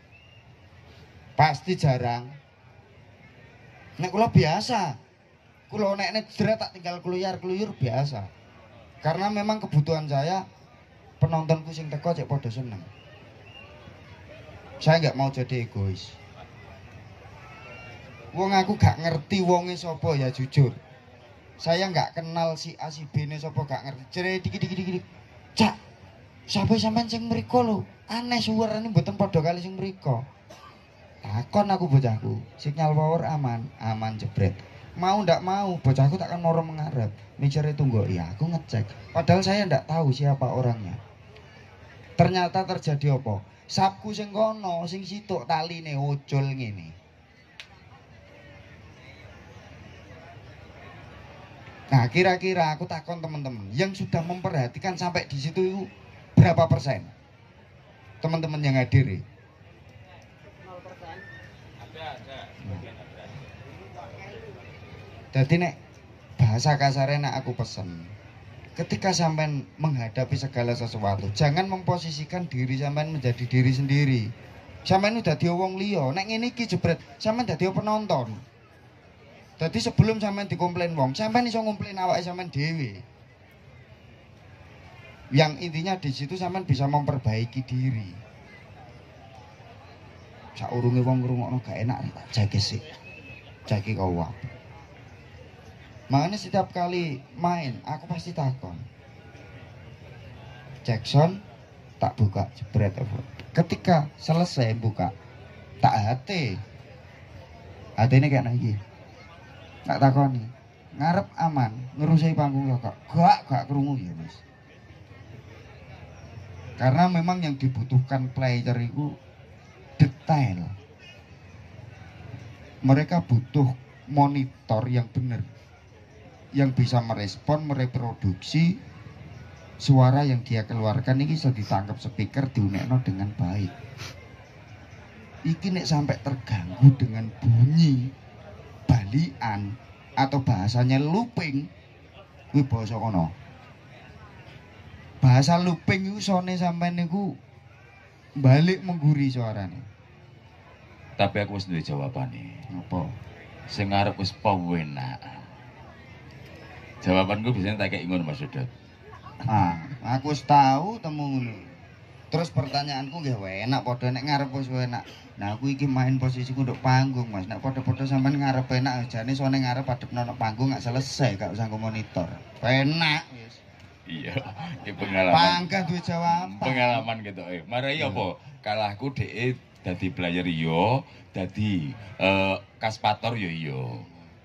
Pasti jarang. Nek kula biasa Kulo nek jret tak tinggal keluyur biasa. Karena memang kebutuhan saya penontonku sing teko cek podo seneng. Saya nggak mau jadi egois. Wong aku gak ngerti wonge sapa ya jujur. Saya nggak kenal si A si B ne sapa gak ngerti. Jere dikit. Cak, sapa sampean sing mriko lho? Aneh suarane mboten padha kali sing mriko. Takon aku bocahku, sinyal power aman jebret. Mau ndak mau, bocahku takkan moro mengarep. Mikirnya tunggu, ya aku ngecek. Padahal saya ndak tahu siapa orangnya. Ternyata terjadi apa? Sapku sing kono, sing situk taline ojol ngene. Nah, kira-kira aku takon teman-teman yang sudah memperhatikan sampai di situ itu berapa persen? Teman-teman yang hadir. 0%. Jadi nek bahasa kasarnya nek aku pesen, ketika sampean menghadapi segala sesuatu, jangan memposisikan diri sampean menjadi diri sendiri. Sampean udah dadi wong liya, nek ngene iki jebret, sampean dadi penonton. Jadi sebelum sampean dikomplain wong, sampean iso ngomplain awake sampean dhewe. Yang intinya di situ sampean bisa memperbaiki diri. Saurunge wong ngrungokno gak enak tak jage sik. Jage kau wae. Makanya setiap kali main, aku pasti takon. Jackson, tak buka, jebret. Ketika selesai buka, tak hati. Hati ini kayak lagi. Tak takoni. Ngarep aman, ngerusai panggung kok. Gak kerungu ya mas. Karena memang yang dibutuhkan player itu detail. Mereka butuh monitor yang benar, yang bisa merespon, mereproduksi suara yang dia keluarkan ini bisa ditangkap speaker, diunekno dengan baik. Iki nek sampai terganggu dengan bunyi balian atau bahasanya looping, kuwi basa kono. Bahasa looping iku sone sampean niku balik mengguri suarane. Tapi aku wis duwe jawabane. Apa? Sing arep wis penak. Jawabanku biasanya tak kayak ingon Mas Dodot. Aku wis tahu temu ngono. Terus pertanyaanku nggih enak padha nek ngarep wis enak. Nah aku iki main posisiku nduk panggung Mas. Nek padha-padha sampean ngarep enak jane sone ngarep adepno nek panggung gak selesai gak usah monitor. Penak wis. Iya, iki pengalaman. Pangkat duwe jawaban. Pengalaman gitu. Marai apa? Kalahku dhek dadi player yo, dadi kaspator yo iya.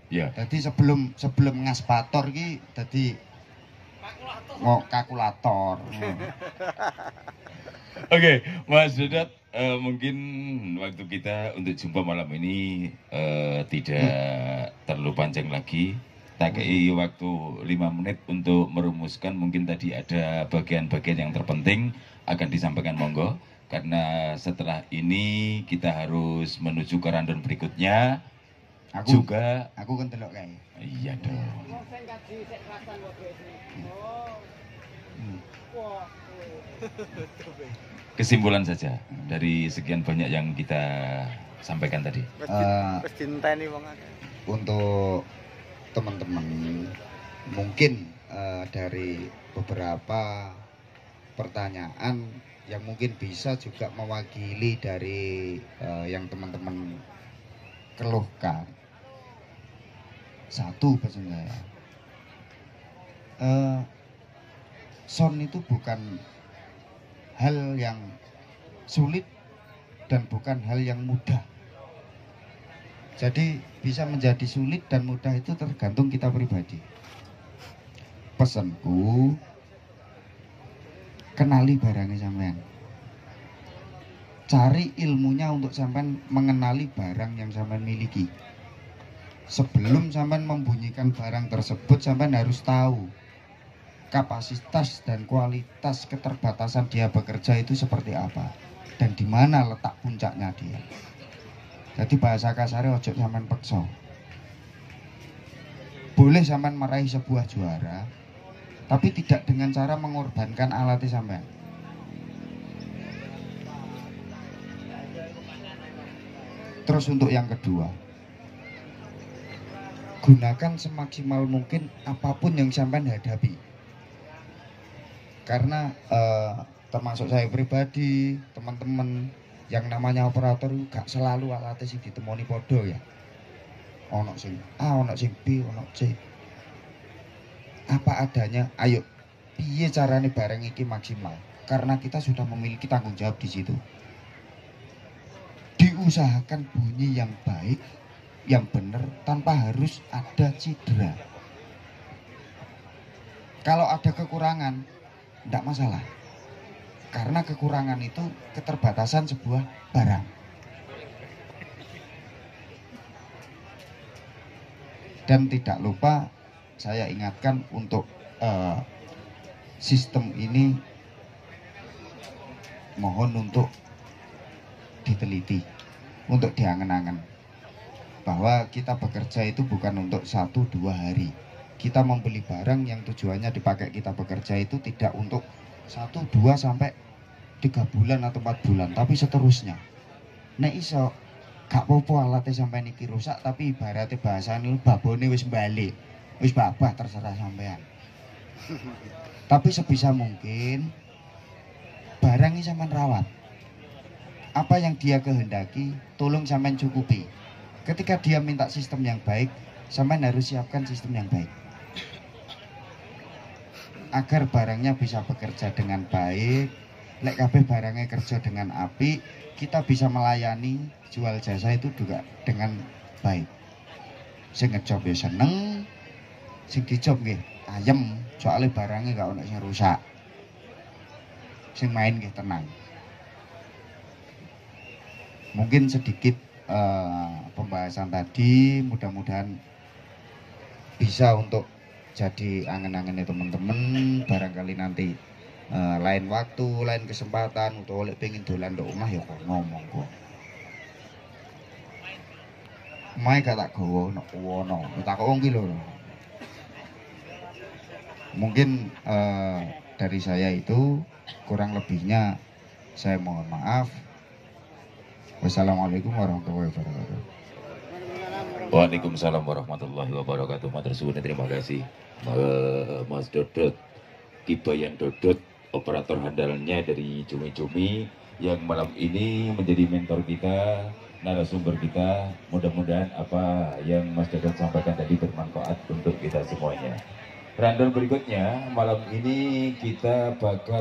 Ya. Jadi sebelum ngaspator ki dadi kalkulator. Oke, Mas Dodot, mungkin waktu kita untuk jumpa malam ini tidak terlalu panjang lagi. Tak kei waktu 5 menit untuk merumuskan, mungkin tadi ada bagian-bagian yang terpenting akan disampaikan monggo. Karena setelah ini kita harus menuju ke rundown berikutnya. Aku kan delok kae. Iya dong. Kesimpulan saja dari sekian banyak yang kita sampaikan tadi. Untuk teman-teman mungkin dari beberapa pertanyaan yang mungkin bisa juga mewakili dari yang teman-teman keluhkan. Satu pesan saya, sound itu bukan hal yang sulit dan bukan hal yang mudah. Jadi bisa menjadi sulit dan mudah itu tergantung kita pribadi. Pesanku, kenali barangnya sampean. Cari ilmunya untuk sampean mengenali barang yang sampean miliki. Sebelum sampean membunyikan barang tersebut, sampean harus tahu kapasitas dan kualitas keterbatasan dia bekerja itu seperti apa dan di mana letak puncaknya dia. Jadi bahasa kasarnya ojo sampean peksa. Boleh sampean meraih sebuah juara, tapi tidak dengan cara mengorbankan alatnya sampean. Terus untuk yang kedua, gunakan semaksimal mungkin apapun yang sampean hadapi. Karena termasuk saya pribadi, teman-teman yang namanya operator gak selalu alatnya sing ditemoni podo ya. Ono sing A, ono sing B, ono C. Apa adanya, ayo piye carane bareng iki maksimal. Karena kita sudah memiliki tanggung jawab di situ. Diusahakan bunyi yang baik, yang benar tanpa harus ada cedera. Kalau ada kekurangan, tidak masalah. Karena kekurangan itu keterbatasan sebuah barang. Dan tidak lupa saya ingatkan untuk sistem ini mohon untuk diteliti, untuk diangen-angen. Bahwa kita bekerja itu bukan untuk 1-2 hari. Kita membeli barang yang tujuannya dipakai kita bekerja itu tidak untuk 1, 2 sampai 3 bulan atau 4 bulan, tapi seterusnya. Nek iso gak popo alatnya sampai niki rusak, tapi ibaratnya bahasanya babone wis balik, wis babah, terserah sampean. Tapi sebisa mungkin barang ini sampean rawat. Apa yang dia kehendaki, tolong sampean cukupi. Ketika dia minta sistem yang baik, sampean harus siapkan sistem yang baik. Agar barangnya bisa bekerja dengan baik, lek kabeh barangnya kerja dengan apik, kita bisa melayani jual jasa itu juga dengan baik. Sing ngejob ya seneng, sing dijob nggih ayem, soalnya barangnya gak ono sing rusak. Sing main nggih tenang. Mungkin sedikit pembahasan tadi, mudah-mudahan bisa untuk jadi angen-angennya teman-teman. Barangkali nanti lain waktu, lain kesempatan untuk oleh pengen dolan ndok omah ya kok ngomong kok. Mae gak tak gowo nek wono, tak kok wong ki lho. Mungkin dari saya itu, kurang lebihnya saya mohon maaf. Wassalamualaikum warahmatullahi wabarakatuh. Waalaikumsalam warahmatullahi wabarakatuh. Matur suwun, terima kasih Mas Dodot, Kibayan Dodot, operator handalnya dari Cumi-Cumi yang malam ini menjadi mentor kita, narasumber kita. Mudah-mudahan apa yang Mas Dodot sampaikan tadi bermanfaat untuk kita semuanya. Rundown berikutnya malam ini kita bakal